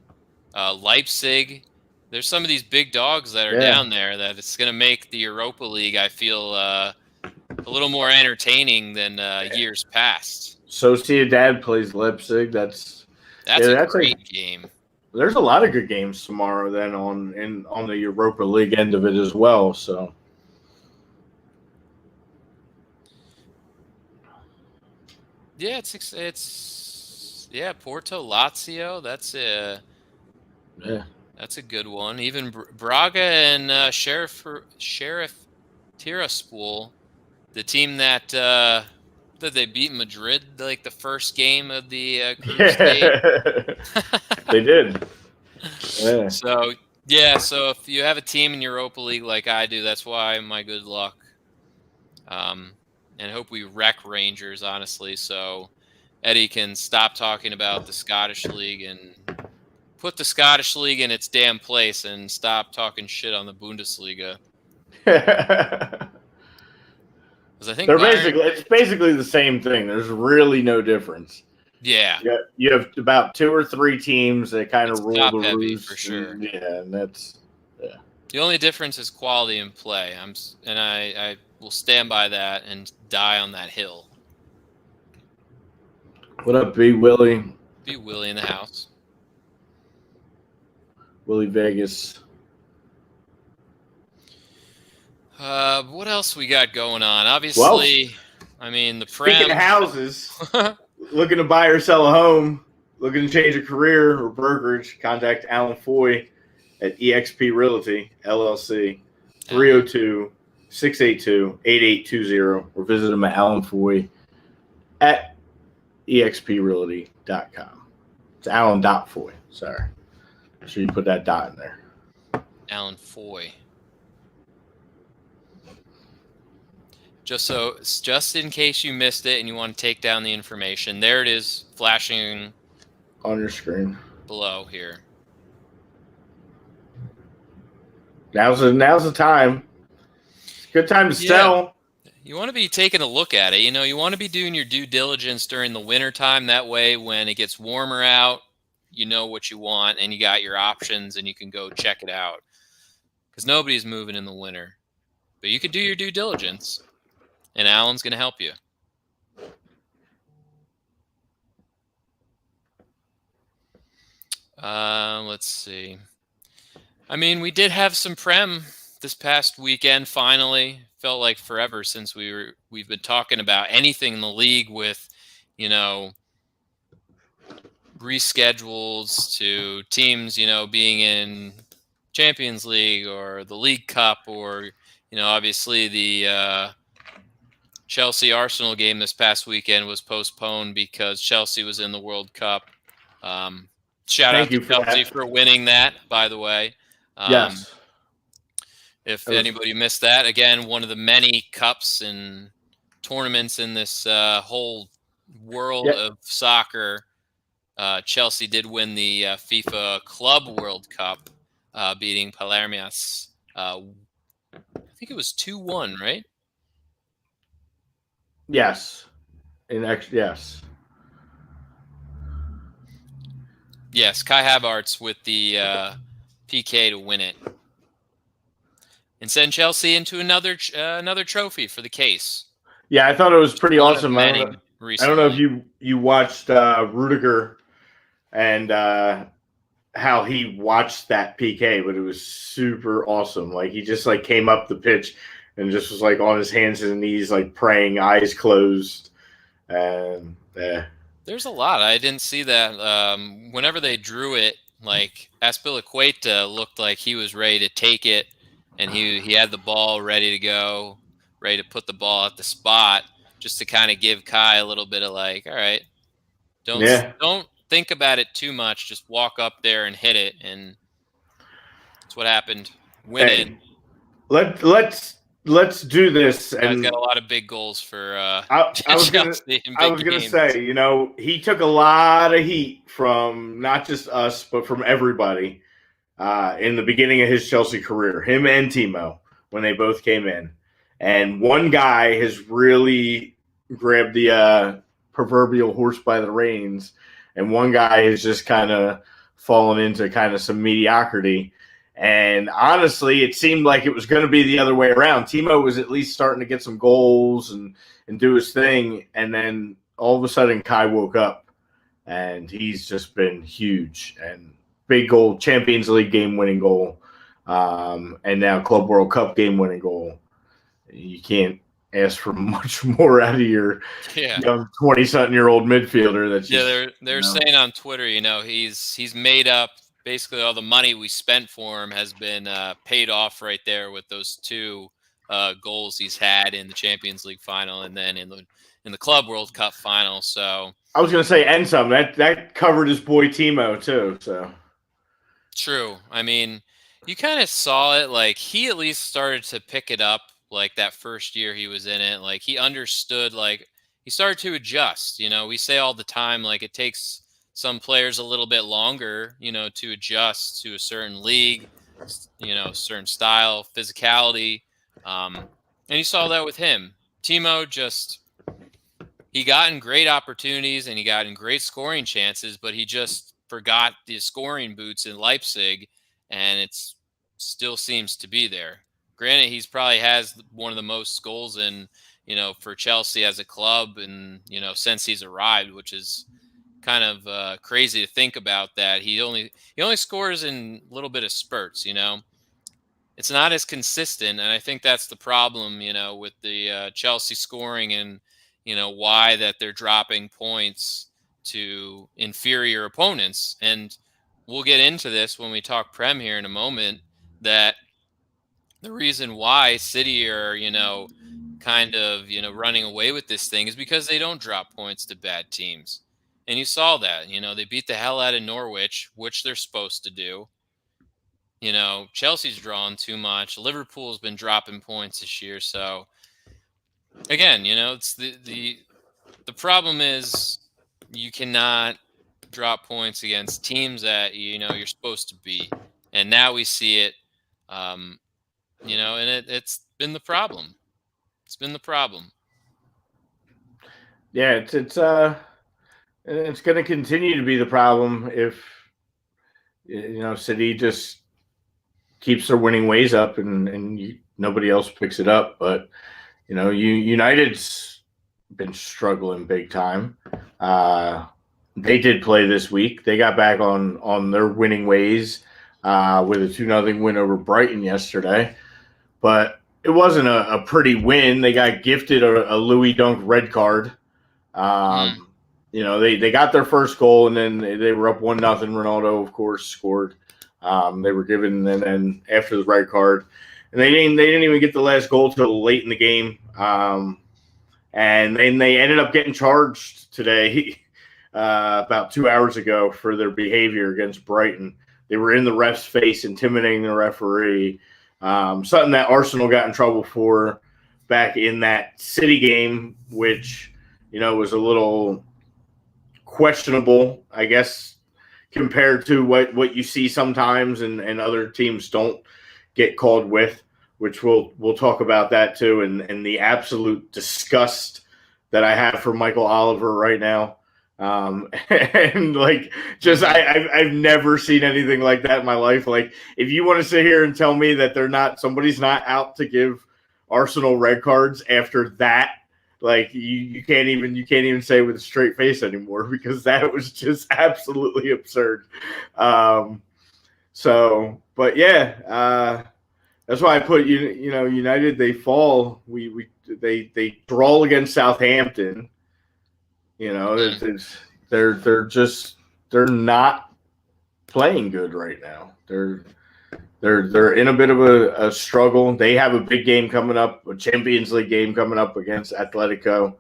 [SPEAKER 2] Leipzig. There's some of these big dogs that are down there that it's going to make the Europa League, I feel, a little more entertaining than years past.
[SPEAKER 1] Sociedad plays Leipzig. That's
[SPEAKER 2] a great game.
[SPEAKER 1] There's a lot of good games tomorrow then on the Europa League end of it as well. So
[SPEAKER 2] yeah, it's Porto Lazio. That's a good one. Even Braga and Sheriff Tiraspol, the team that they beat Madrid like the first game of the group stage.
[SPEAKER 1] They did. Yeah.
[SPEAKER 2] So if you have a team in Europa League like I do, that's why my good luck. And hope we wreck Rangers, honestly, so Eddie can stop talking about the Scottish League and put the Scottish League in its damn place and stop talking shit on the Bundesliga. I think
[SPEAKER 1] it's basically the same thing. There's really no difference.
[SPEAKER 2] Yeah.
[SPEAKER 1] You have about 2 or 3 teams that kind of rule the roost
[SPEAKER 2] for sure.
[SPEAKER 1] And that's
[SPEAKER 2] the only difference is quality in play. I will stand by that and die on that hill.
[SPEAKER 1] What up, B Willie?
[SPEAKER 2] B Willie in the house.
[SPEAKER 1] Willie Vegas.
[SPEAKER 2] What else we got going on? Obviously, the Prem.
[SPEAKER 1] Speaking of houses, looking to buy or sell a home, looking to change a career or brokerage, contact Alan Foy at eXp Realty, LLC, 302-682-8820, or visit him at Alan Foy at exprealty.com. It's Alan.Foy. Sorry. Make sure you put that dot in there.
[SPEAKER 2] Alan Foy. Just in case you missed it and you want to take down the information, there it is, flashing
[SPEAKER 1] on your screen
[SPEAKER 2] below here.
[SPEAKER 1] Now's the time. It's a good time to sell.
[SPEAKER 2] You want to be taking a look at it. You want to be doing your due diligence during the winter time. That way, when it gets warmer out, you know what you want and you got your options and you can go check it out. Because nobody's moving in the winter. But you can do your due diligence. And Alan's going to help you. Let's see. We did have some Prem this past weekend, finally. Felt like forever since we've been talking about anything in the league with, reschedules to teams, being in Champions League or the League Cup or, obviously the Chelsea-Arsenal game this past weekend was postponed because Chelsea was in the World Cup. Shout out to Chelsea for winning that, by the way.
[SPEAKER 1] Yes.
[SPEAKER 2] If anybody missed that, again, one of the many cups and tournaments in this whole world of soccer, Chelsea did win the FIFA Club World Cup, beating Palermias. I think it was 2-1, right?
[SPEAKER 1] Yes. Yes.
[SPEAKER 2] Yes, Kai Havertz with the PK to win it. And send Chelsea into another trophy for the case.
[SPEAKER 1] Yeah, I thought it was pretty awesome. I don't know if you watched Rudiger and how he watched that PK, but it was super awesome. Like he just came up the pitch and just was on his hands and knees, praying, eyes closed. And
[SPEAKER 2] there's a lot. I didn't see that. Whenever they drew it, Azpilicueta looked like he was ready to take it, and he had the ball ready to go, ready to put the ball at the spot, just to kind of give Kai a little bit of all right, don't think about it too much. Just walk up there and hit it, and that's what happened. Win it.
[SPEAKER 1] Let's do this.
[SPEAKER 2] I've got a lot of big goals for
[SPEAKER 1] I was going to say, he took a lot of heat from not just us, but from everybody in the beginning of his Chelsea career, him and Timo, when they both came in. And one guy has really grabbed the proverbial horse by the reins, and one guy has just kind of fallen into kind of some mediocrity. And honestly, it seemed like it was going to be the other way around. Timo was at least starting to get some goals and do his thing, and then all of a sudden Kai woke up, and he's just been huge. And big goal, Champions League game-winning goal, and now Club World Cup game-winning goal. You can't ask for much more out of your young 20-something-year-old midfielder. That's just,
[SPEAKER 2] they're saying on Twitter, he's made up. Basically, all the money we spent for him has been paid off right there with those two goals he's had in the Champions League final and then in the Club World Cup final. So
[SPEAKER 1] I was going to say, and some that covered his boy Timo too. So
[SPEAKER 2] true. I mean, you kind of saw it. Like he at least started to pick it up. Like that first year he was in it. Like he understood. Like he started to adjust. We say all the time, like it takes some players a little bit longer, to adjust to a certain league, certain style, physicality. And you saw that with him. Timo he got in great opportunities and he got in great scoring chances, but he just forgot the scoring boots in Leipzig, and it still seems to be there. Granted, he's probably has one of the most goals in, for Chelsea as a club and, since he's arrived, which is kind of crazy to think about that. He only scores in a little bit of spurts, It's not as consistent, and I think that's the problem, with the Chelsea scoring and, why that they're dropping points to inferior opponents. And we'll get into this when we talk Prem here in a moment, that the reason why City are, kind of, running away with this thing is because they don't drop points to bad teams. And you saw that, they beat the hell out of Norwich, which they're supposed to do. Chelsea's drawn too much. Liverpool's been dropping points this year. So again, it's the problem is you cannot drop points against teams that, you're supposed to beat. And now we see it, and it's been the problem. It's been the problem.
[SPEAKER 1] Yeah, it's going to continue to be the problem if City just keeps their winning ways up and nobody else picks it up. But United's been struggling big time. They did play this week. They got back on their winning ways with a 2-0 win over Brighton yesterday. But it wasn't a pretty win. They got gifted a Louis Dunk red card. They got their first goal, and then they were up 1-0. Ronaldo, of course, scored. They were given, and then after the red card, and they didn't even get the last goal till late in the game. And then they ended up getting charged today, about 2 hours ago, for their behavior against Brighton. They were in the ref's face, intimidating the referee. Something that Arsenal got in trouble for back in that City game, which was a little questionable, I guess, compared to what you see sometimes and other teams don't get called with, which we'll talk about that too, and the absolute disgust that I have for Michael Oliver right now. And like, just I've never seen anything like that in my life. Like, if you want to sit here and tell me that somebody's not out to give Arsenal red cards after that, like you can't even say with a straight face anymore, because that was just absolutely absurd. But yeah, that's why I put United. They fall. They draw against Southampton. They're not playing good right now. They're in a bit of a struggle. They have a big game coming up, a Champions League game coming up against Atletico.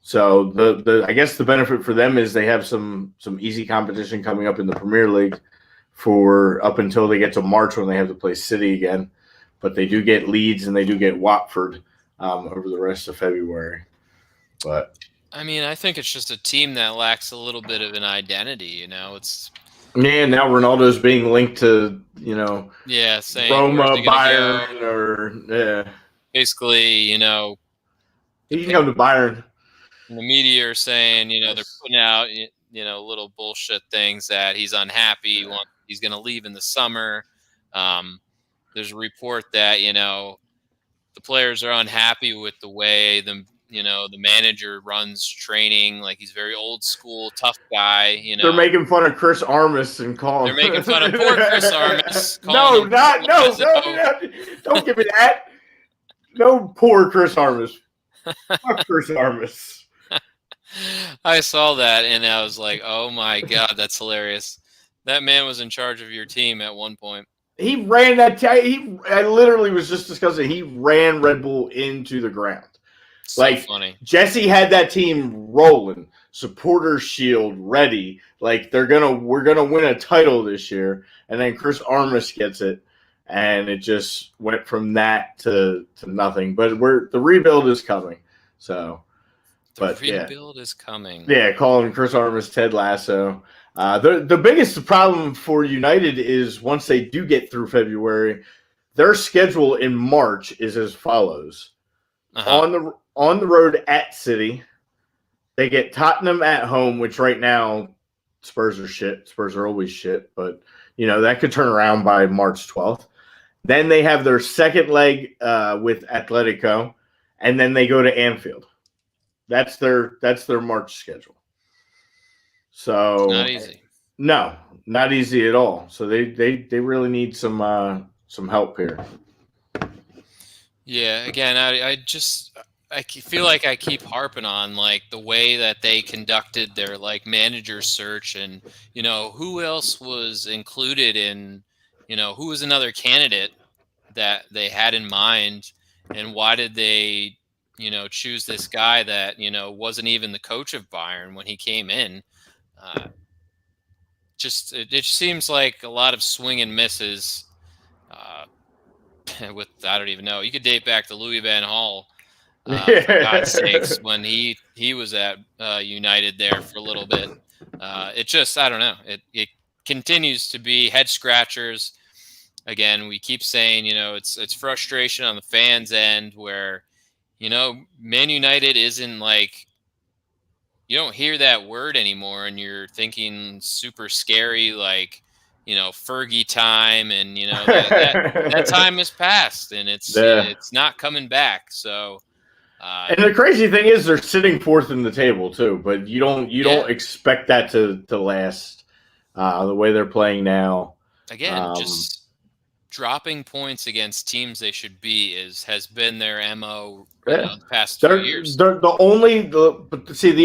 [SPEAKER 1] So I guess the benefit for them is they have some easy competition coming up in the Premier League for up until they get to March, when they have to play City again. But they do get Leeds and they do get Watford over the rest of February. But
[SPEAKER 2] I mean, I think it's just a team that lacks a little bit of an identity. It's
[SPEAKER 1] Yeah, now Ronaldo's being linked to,
[SPEAKER 2] saying
[SPEAKER 1] Roma,
[SPEAKER 2] where's he gonna
[SPEAKER 1] Bayern,
[SPEAKER 2] go?
[SPEAKER 1] or
[SPEAKER 2] Basically,
[SPEAKER 1] he can come to Bayern.
[SPEAKER 2] the media are saying, they're putting out, little bullshit things that he's unhappy. He's going to leave in the summer. There's a report that, the players are unhappy with the way the manager runs training. Like, he's very old school, tough guy.
[SPEAKER 1] They're making fun of Chris Armas and calling.
[SPEAKER 2] They're making fun of poor Chris Armas.
[SPEAKER 1] No, don't give me that. No, poor Chris Armas. Fuck Chris Armas.
[SPEAKER 2] I saw that and I was like, oh my God, that's hilarious. That man was in charge of your team at one point.
[SPEAKER 1] He ran that. I literally was just discussing. He ran Red Bull into the ground.
[SPEAKER 2] So funny.
[SPEAKER 1] Jesse had that team rolling, supporter shield ready. Like we're gonna win a title this year, and then Chris Armas gets it, and it just went from that to nothing. But the rebuild is coming. So,
[SPEAKER 2] the rebuild is coming.
[SPEAKER 1] Yeah, calling Chris Armas Ted Lasso. The biggest problem for United is once they do get through February, their schedule in March is as follows.
[SPEAKER 2] Uh-huh.
[SPEAKER 1] On the road at City, they get Tottenham at home, which right now Spurs are shit. Spurs are always shit, but that could turn around by March 12th. Then they have their second leg with Atletico, and then they go to Anfield. That's their March schedule. So
[SPEAKER 2] not easy.
[SPEAKER 1] No, not easy at all. So they really need some help here.
[SPEAKER 2] Yeah, again, I feel like I keep harping on like the way that they conducted their like manager search, and who else was included in, who was another candidate that they had in mind, and why did they choose this guy that wasn't even the coach of Bayern when he came in. It seems like a lot of swing and misses. With I don't even know. You could date back to Louis Van Gaal, for God's sakes, when he was at United there for a little bit. It just I don't know. It continues to be head scratchers. Again, we keep saying it's frustration on the fans' end where Man United isn't like. You don't hear that word anymore, and you're thinking super scary, like Fergie time, and that time has passed, and it's not coming back. So,
[SPEAKER 1] and the crazy thing is, they're sitting fourth in the table too, but you don't expect that to last the way they're playing now.
[SPEAKER 2] Again, just dropping points against teams they should be has been their MO the past 2 years.
[SPEAKER 1] The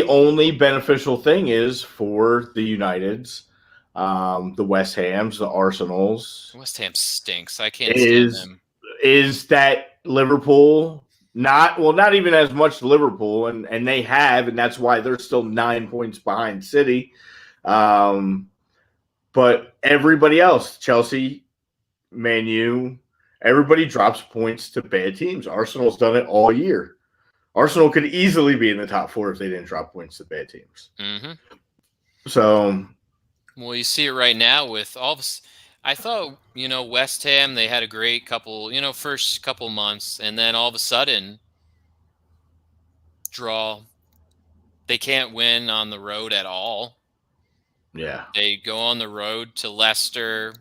[SPEAKER 1] only beneficial thing is for the Uniteds, the West Hams, the Arsenals.
[SPEAKER 2] West Ham stinks. I can't stand them.
[SPEAKER 1] Is that Liverpool? Not even as much Liverpool, and they have, and that's why they're still 9 points behind City. But everybody else, Chelsea, Man U, everybody drops points to bad teams. Arsenal's done it all year. Arsenal could easily be in the top 4 if they didn't drop points to bad teams.
[SPEAKER 2] Mm-hmm.
[SPEAKER 1] So,
[SPEAKER 2] well, you see it right now with all this. I thought, West Ham, they had a great couple, first couple months, and then all of a sudden, draw. They can't win on the road at all.
[SPEAKER 1] Yeah.
[SPEAKER 2] They go on the road to Leicester,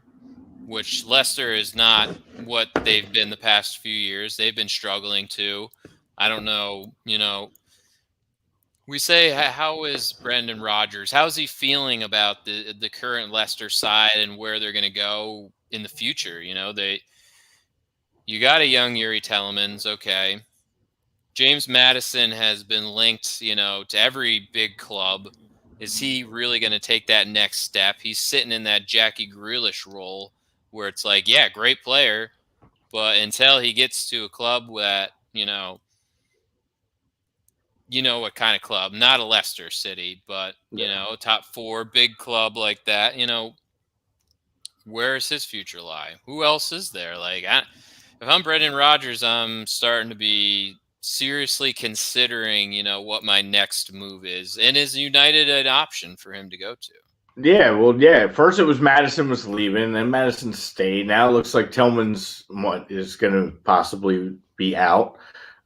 [SPEAKER 2] which Leicester is not what they've been the past few years. They've been struggling too. I don't know, we say, how is Brendan Rodgers? How is he feeling about the current Leicester side and where they're going to go in the future? You got a young Yuri Telemans, okay. James Maddison has been linked, to every big club. Is he really going to take that next step? He's sitting in that Jackie Grealish role, where it's like, yeah, great player, but until he gets to a club that, what kind of club, not a Leicester City, but, top 4 big club like that, where is his future lie? Who else is there? Like, if I'm Brendan Rodgers, I'm starting to be seriously considering, what my next move is. And is United an option for him to go to?
[SPEAKER 1] Yeah, well, yeah. At first, it was Madison was leaving, then Madison stayed. Now it looks like Tillman's is going to possibly be out.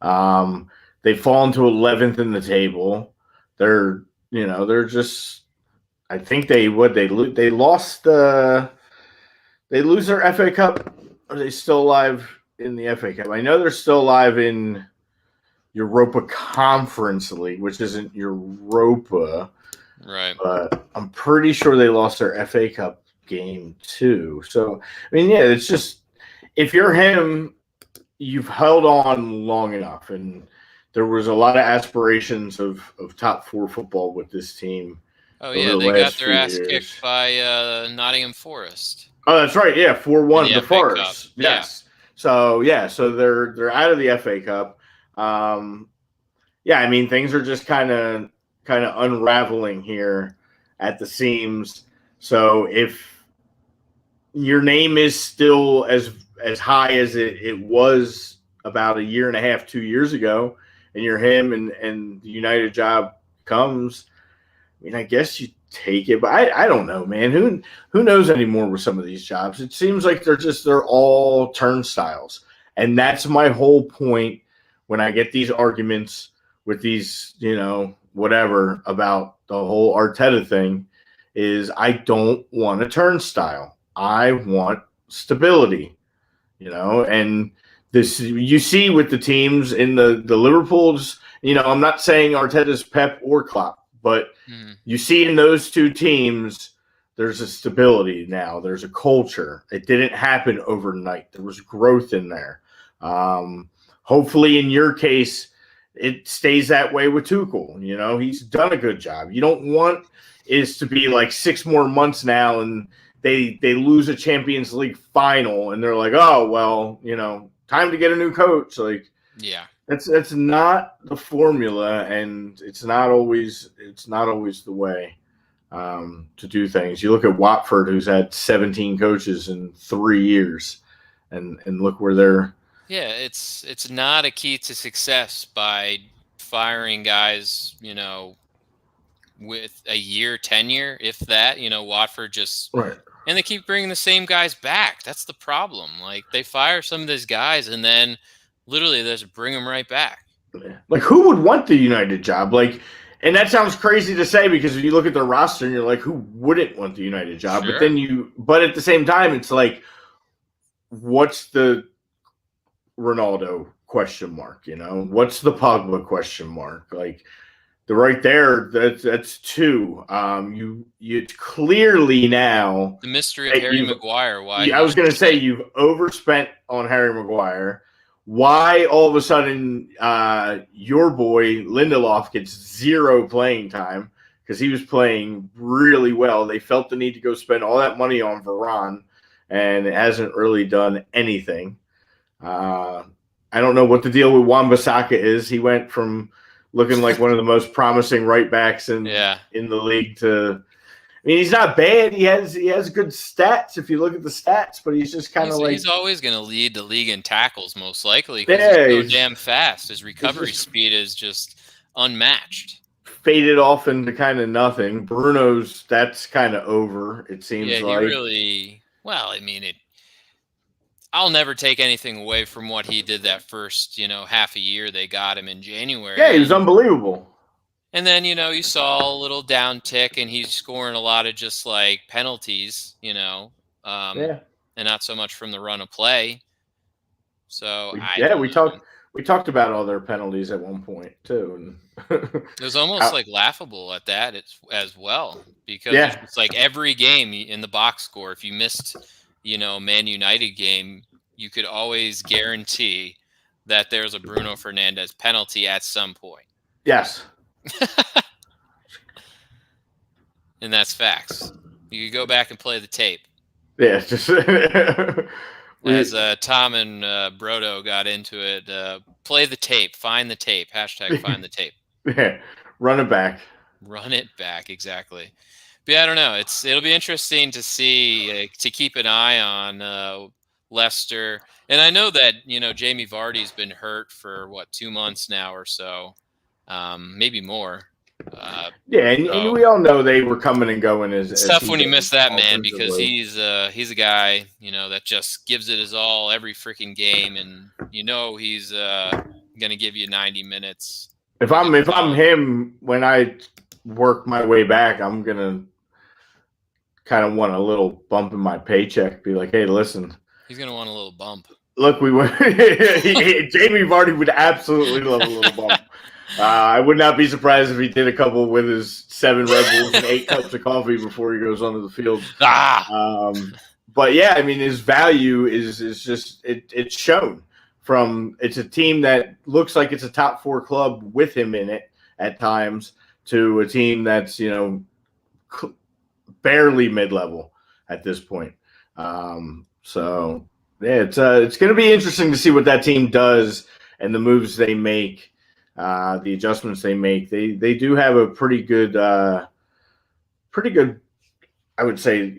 [SPEAKER 1] They fall into 11th in the table. They're they're just. I think they lost they lose their FA Cup. Are they still alive in the FA Cup? I know they're still alive in Europa Conference League, which isn't Europa.
[SPEAKER 2] Right.
[SPEAKER 1] But I'm pretty sure they lost their FA Cup game too. So, I mean, yeah, it's just if you're him, you've held on long enough. And there was a lot of aspirations of top four football with this team.
[SPEAKER 2] Oh, yeah, they got their ass kicked by Nottingham Forest.
[SPEAKER 1] Oh, that's right. Yeah, 4-1 the Forest.
[SPEAKER 2] Yeah.
[SPEAKER 1] Yes. So, so they're out of the FA Cup. Yeah, I mean, things are just kind of unraveling here at the seams. So if your name is still as high as it was about a year and a half, 2 years ago, and you're him and the United job comes, I mean, I guess you take it, but I don't know, man. Who knows anymore with some of these jobs? It seems like they're all turnstiles. And that's my whole point when I get these arguments with these, whatever about the whole Arteta thing is I don't want a turnstile. I want stability, and this you see with the teams in the Liverpools, I'm not saying Arteta's Pep or Klopp, but you see in those two teams, there's a stability now. There's a culture. It didn't happen overnight. There was growth in there. Hopefully in your case, it stays that way with Tuchel. He's done a good job. You don't want is to be like 6 more months now and they lose a Champions League final and they're like, oh, well, time to get a new coach. Like,
[SPEAKER 2] yeah,
[SPEAKER 1] that's not the formula, and it's not always the way to do things. You look at Watford, who's had 17 coaches in 3 years, and look where they're.
[SPEAKER 2] Yeah, it's not a key to success by firing guys, with a year tenure, if that. Watford just
[SPEAKER 1] right.
[SPEAKER 2] And they keep bringing the same guys back. That's the problem. Like, they fire some of these guys and then literally they just bring them right back.
[SPEAKER 1] Like, who would want the United job? Like, and that sounds crazy to say because if you look at their roster and you're like, who wouldn't want the United job?
[SPEAKER 2] Sure.
[SPEAKER 1] But at the same time, it's like, what's the Ronaldo question mark? What's the Pogba question mark? Like, the right there, that's two. You clearly now
[SPEAKER 2] the mystery of Harry Maguire. Why?
[SPEAKER 1] I was going to say you've overspent on Harry Maguire. Why all of a sudden your boy Lindelof gets 0 playing time because he was playing really well. They felt the need to go spend all that money on Varane, and it hasn't really done anything. I don't know what the deal with Wan-Bissaka is. He went from looking like one of the most promising right backs in the league to. I mean, he's not bad. He has good stats if you look at the stats, but he's just kind of like.
[SPEAKER 2] He's always going to lead the league in tackles, most likely, because he's so damn fast. His recovery speed is just unmatched.
[SPEAKER 1] Faded off into kind of nothing. Bruno's that's kind of over. It seems like.
[SPEAKER 2] Yeah, he really. Well, I mean, I'll never take anything away from what he did that first, half a year they got him in January.
[SPEAKER 1] Yeah, he was unbelievable.
[SPEAKER 2] And then, you saw a little downtick, and he's scoring a lot of just like penalties, and not so much from the run of play. So
[SPEAKER 1] we talked about all their penalties at one point too, and
[SPEAKER 2] it was almost like laughable at that as well, because it's like every game in the box score, if you missed, Man United game, you could always guarantee that there's a Bruno Fernandes penalty at some point.
[SPEAKER 1] Yes.
[SPEAKER 2] And that's facts. You could go back and play the tape.
[SPEAKER 1] Yeah, just
[SPEAKER 2] as Tom and Brodo got into it, play the tape, find the tape, #find the tape.
[SPEAKER 1] Yeah, run it back.
[SPEAKER 2] Run it back, exactly. But yeah, I don't know. It'll be interesting to see, to keep an eye on Leicester. And I know that, Jamie Vardy's been hurt for 2 months now or so. Maybe more.
[SPEAKER 1] And we all know they were coming and going
[SPEAKER 2] it's
[SPEAKER 1] as
[SPEAKER 2] tough when you miss that man because
[SPEAKER 1] offensively.
[SPEAKER 2] he's a guy, that just gives it his all every freaking game, and he's gonna give you 90 minutes.
[SPEAKER 1] If I'm him, when I work my way back, I'm gonna kind of want a little bump in my paycheck. Be like, hey, listen.
[SPEAKER 2] He's gonna want a little bump.
[SPEAKER 1] Look, we went. Jamie Vardy would absolutely love a little bump. I would not be surprised if he did a couple with his 7 Red Bulls and 8 cups of coffee before he goes onto the field. But yeah, I mean, his value is just it's shown from. It's a team that looks like it's a top 4 club with him in it at times to a team that's barely mid-level at this point. So yeah, it's going to be interesting to see what that team does and the moves they make, the adjustments they make. They do have a pretty good, I would say,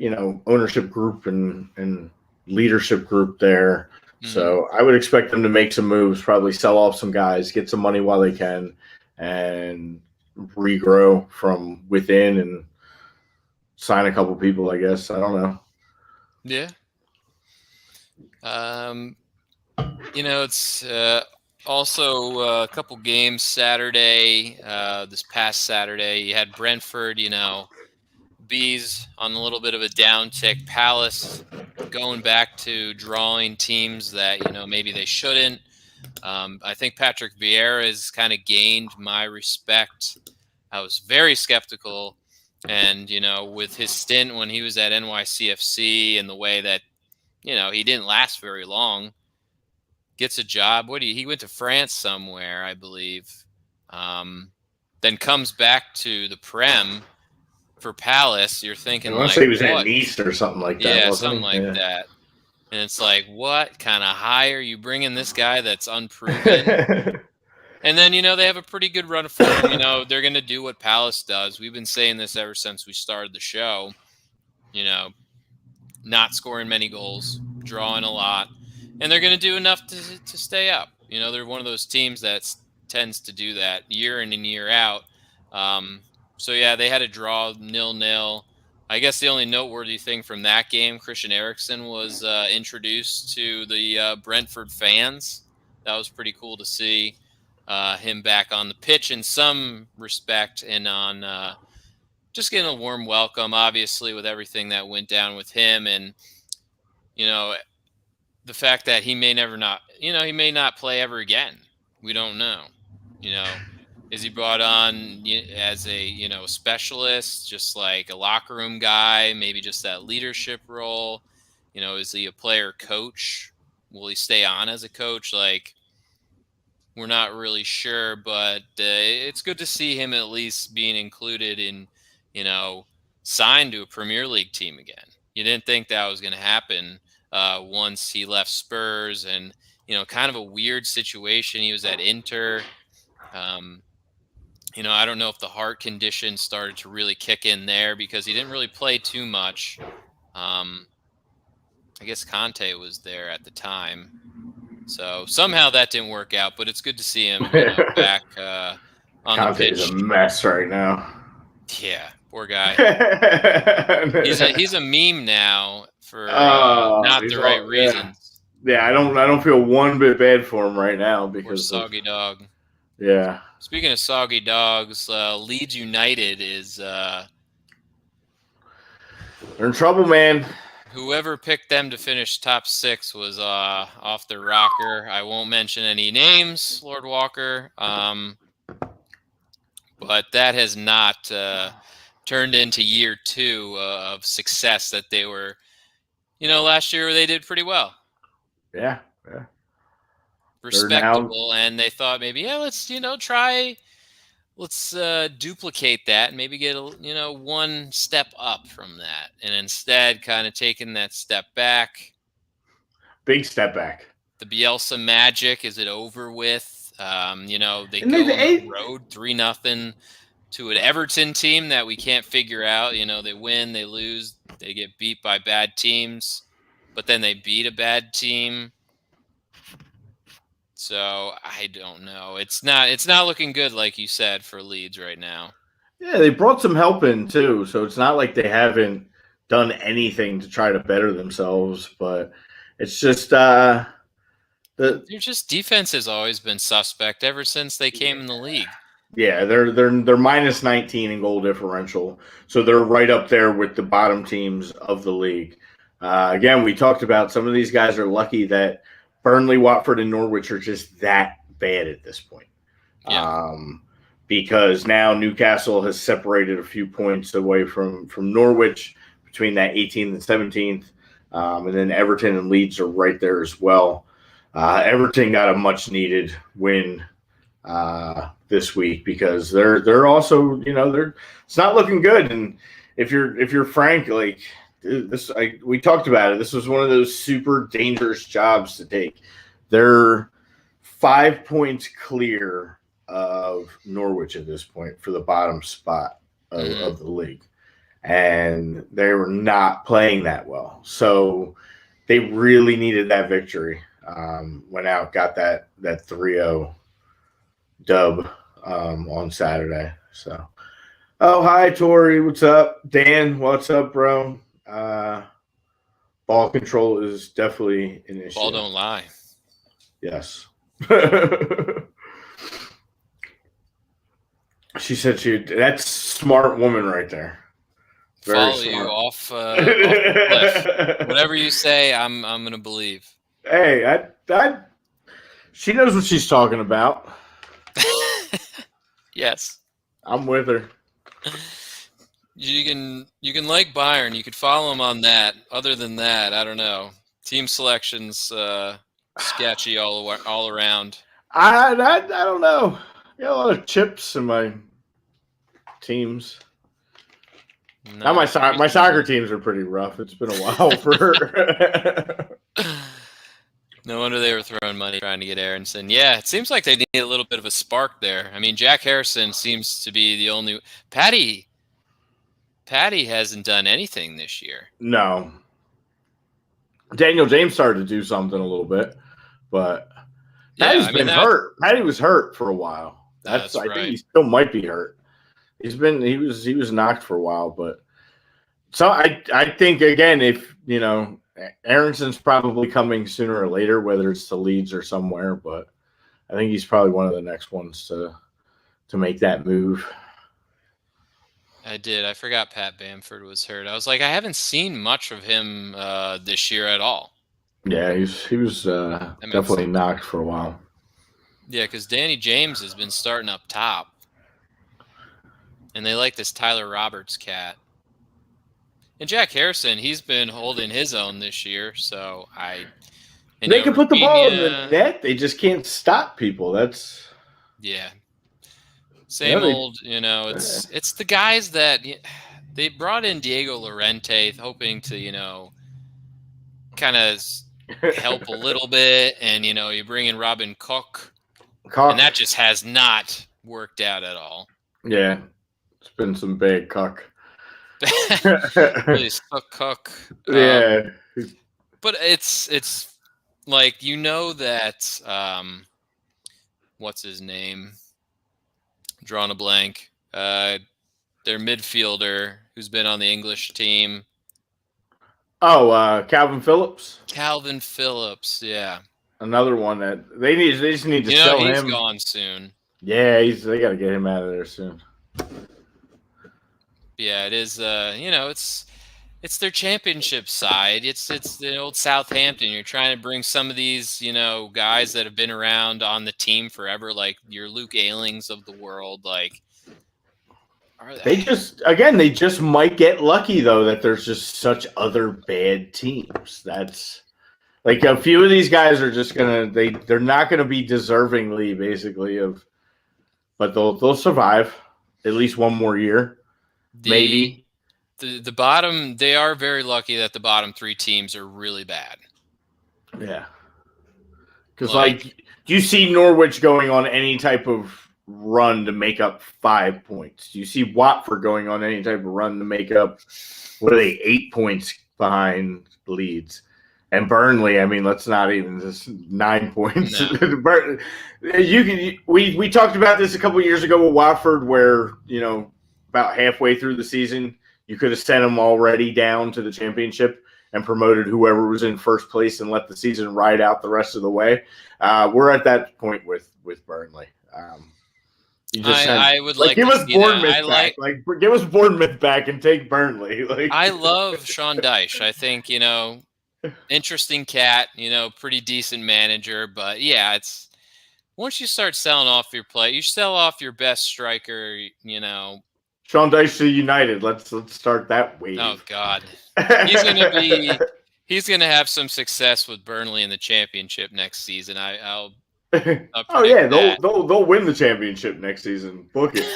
[SPEAKER 1] ownership group and leadership group there. Mm-hmm. So I would expect them to make some moves, probably sell off some guys, get some money while they can, and regrow from within and sign a couple people, I guess. I don't know.
[SPEAKER 2] Yeah. It's also a couple games Saturday, this past Saturday. You had Brentford, Bees on a little bit of a downtick. Palace going back to drawing teams that, maybe they shouldn't. I think Patrick Vieira has kind of gained my respect. I was very skeptical. And, with his stint when he was at NYCFC and the way that, he didn't last very long, gets a job. He went to France somewhere, I believe. Then comes back to the Prem for Palace. You're thinking,
[SPEAKER 1] I want to say he was at Nice or something like that.
[SPEAKER 2] Yeah, something like that. And it's like, what kind of high are you bringing this guy that's unproven? And then, they have a pretty good run for him. They're going to do what Palace does. We've been saying this ever since we started the show. Not scoring many goals, drawing a lot. And they're going to do enough to stay up. They're one of those teams that tends to do that year in and year out. So, yeah, they had a draw 0-0. I guess the only noteworthy thing from that game, Christian Eriksen was introduced to the Brentford fans. That was pretty cool to see. Him back on the pitch in some respect and on just getting a warm welcome, obviously, with everything that went down with him. And, the fact that he may not play ever again. We don't know. Is he brought on as a, specialist, just like a locker room guy, maybe just that leadership role? Is he a player coach? Will he stay on as a coach? We're not really sure, but it's good to see him at least being included in, signed to a Premier League team again. You didn't think that was going to happen once he left Spurs and, kind of a weird situation. He was at Inter. I don't know if the heart condition started to really kick in there because he didn't really play too much. I guess Conte was there at the time. So somehow that didn't work out, but it's good to see him back on the pitch.
[SPEAKER 1] Conte's a mess right now.
[SPEAKER 2] Yeah, poor guy. he's a meme now for not the right reasons.
[SPEAKER 1] Yeah, I don't feel one bit bad for him right now because
[SPEAKER 2] poor soggy dog.
[SPEAKER 1] Yeah.
[SPEAKER 2] Speaking of soggy dogs, Leeds United is
[SPEAKER 1] they're in trouble, man.
[SPEAKER 2] Whoever picked them to finish top 6 was off the rocker. I won't mention any names, Lord Walker, but that has not turned into year 2 of success that they were. Last year they did pretty well.
[SPEAKER 1] Yeah.
[SPEAKER 2] Respectable, and they thought maybe, let's try. Let's duplicate that and maybe get one step up from that, and instead kind of taking that step back.
[SPEAKER 1] Big step back.
[SPEAKER 2] The Bielsa magic, is it over with? They go on the road 3-0 to an Everton team that we can't figure out. They win, they lose, they get beat by bad teams, but then they beat a bad team. So I don't know. It's not looking good, like you said, for Leeds right now.
[SPEAKER 1] Yeah, they brought some help in too, so it's not like they haven't done anything to try to better themselves. But it's just
[SPEAKER 2] Their just defense has always been suspect ever since they came in the league.
[SPEAKER 1] yeah, they're minus 19 in goal differential, so they're right up there with the bottom teams of the league. Again, we talked about some of these guys are lucky that Burnley, Watford, and Norwich are just that bad at this point.
[SPEAKER 2] Yeah.
[SPEAKER 1] Because now Newcastle has separated a few points away from Norwich between that 18th and 17th, and then Everton and Leeds are right there as well. Everton got a much needed win this week because they're also it's not looking good. And if you're Frank, like this, we talked about it. This was one of those super dangerous jobs to take. They're 5 points clear of Norwich at this point for the bottom spot of the league, and they were not playing that well. So they really needed that victory. Went out, got that 3-0 dub on Saturday. So, oh, hi, Tori. What's up? Dan, what's up, bro? Ball control is definitely an issue.
[SPEAKER 2] Ball don't lie.
[SPEAKER 1] Yes. She said that's smart woman right there. Very
[SPEAKER 2] Follow
[SPEAKER 1] smart.
[SPEAKER 2] you off the cliff. Whatever you say, I'm going to believe.
[SPEAKER 1] Hey, she knows what she's talking about.
[SPEAKER 2] Yes.
[SPEAKER 1] I'm with her.
[SPEAKER 2] You can like Bayern. You could follow him on that. Other than that, I don't know. Team selection's sketchy all around.
[SPEAKER 1] I don't know. I got a lot of chips in my teams.
[SPEAKER 2] No,
[SPEAKER 1] My soccer teams are pretty rough. It's been a while for her.
[SPEAKER 2] No wonder they were throwing money trying to get Aaronson. Yeah, it seems like they need a little bit of a spark there. I mean, Jack Harrison seems to be the only. Patty hasn't done anything this year.
[SPEAKER 1] No. Daniel James started to do something a little bit, but Patty's been hurt. Patty was hurt for a while. I think he still might be hurt. He was knocked for a while, but so I think again, if Aaronson's probably coming sooner or later, whether it's to Leeds or somewhere, but I think he's probably one of the next ones to make that move.
[SPEAKER 2] I forgot Pat Bamford was hurt. I was like, I haven't seen much of him this year at all.
[SPEAKER 1] Yeah, he was definitely knocked for a while.
[SPEAKER 2] Yeah, because Danny James has been starting up top. And they like this Tyler Roberts cat. And Jack Harrison, he's been holding his own this year, so
[SPEAKER 1] they can put the ball in the net. They just can't stop people. That's
[SPEAKER 2] same old. It's the guys that they brought in Diego Llorente, hoping to kind of help a little bit, and you bring in Robin Koch, and that just has not worked out at all.
[SPEAKER 1] Yeah, it's been some big Koch.
[SPEAKER 2] Really stuck Cook.
[SPEAKER 1] Yeah.
[SPEAKER 2] But it's like that what's his name? Drawing a blank. Their midfielder who's been on the English team.
[SPEAKER 1] Oh, Calvin Phillips.
[SPEAKER 2] Calvin Phillips, yeah.
[SPEAKER 1] Another one that they just need to sell him.
[SPEAKER 2] He's gone soon.
[SPEAKER 1] Yeah, they got to get him out of there soon.
[SPEAKER 2] Yeah, it is. It's their championship side. It's the old Southampton. You're trying to bring some of these, guys that have been around on the team forever, like your Luke Aylings of the world. Like,
[SPEAKER 1] they just might get lucky though that there's just such other bad teams. That's like a few of these guys are just they're not gonna be deservingly basically but they'll survive at least one more year. Maybe
[SPEAKER 2] the bottom, they are very lucky that the bottom three teams are really bad.
[SPEAKER 1] Yeah, because do you see Norwich going on any type of run to make up 5 points? Do you see Watford going on any type of run to make up 8 points behind Leeds? And Burnley, I mean, let's not even just 9 points.
[SPEAKER 2] No.
[SPEAKER 1] We talked about this a couple of years ago with Watford, where about halfway through the season, you could have sent them already down to the championship and promoted whoever was in first place and let the season ride out the rest of the way. We're at that point with Burnley.
[SPEAKER 2] I would like
[SPEAKER 1] give
[SPEAKER 2] to
[SPEAKER 1] us
[SPEAKER 2] see
[SPEAKER 1] Bournemouth
[SPEAKER 2] that.
[SPEAKER 1] back. Give us Bournemouth back and take Burnley.
[SPEAKER 2] I love Sean Dyche. I think, interesting cat, pretty decent manager. But yeah, it's once you start selling off your play, you sell off your best striker,
[SPEAKER 1] Sean Dyche to United. Let's start that wave.
[SPEAKER 2] Oh God, he's gonna have some success with Burnley in the championship next season. I'll
[SPEAKER 1] oh yeah, they'll win the championship next season. Book it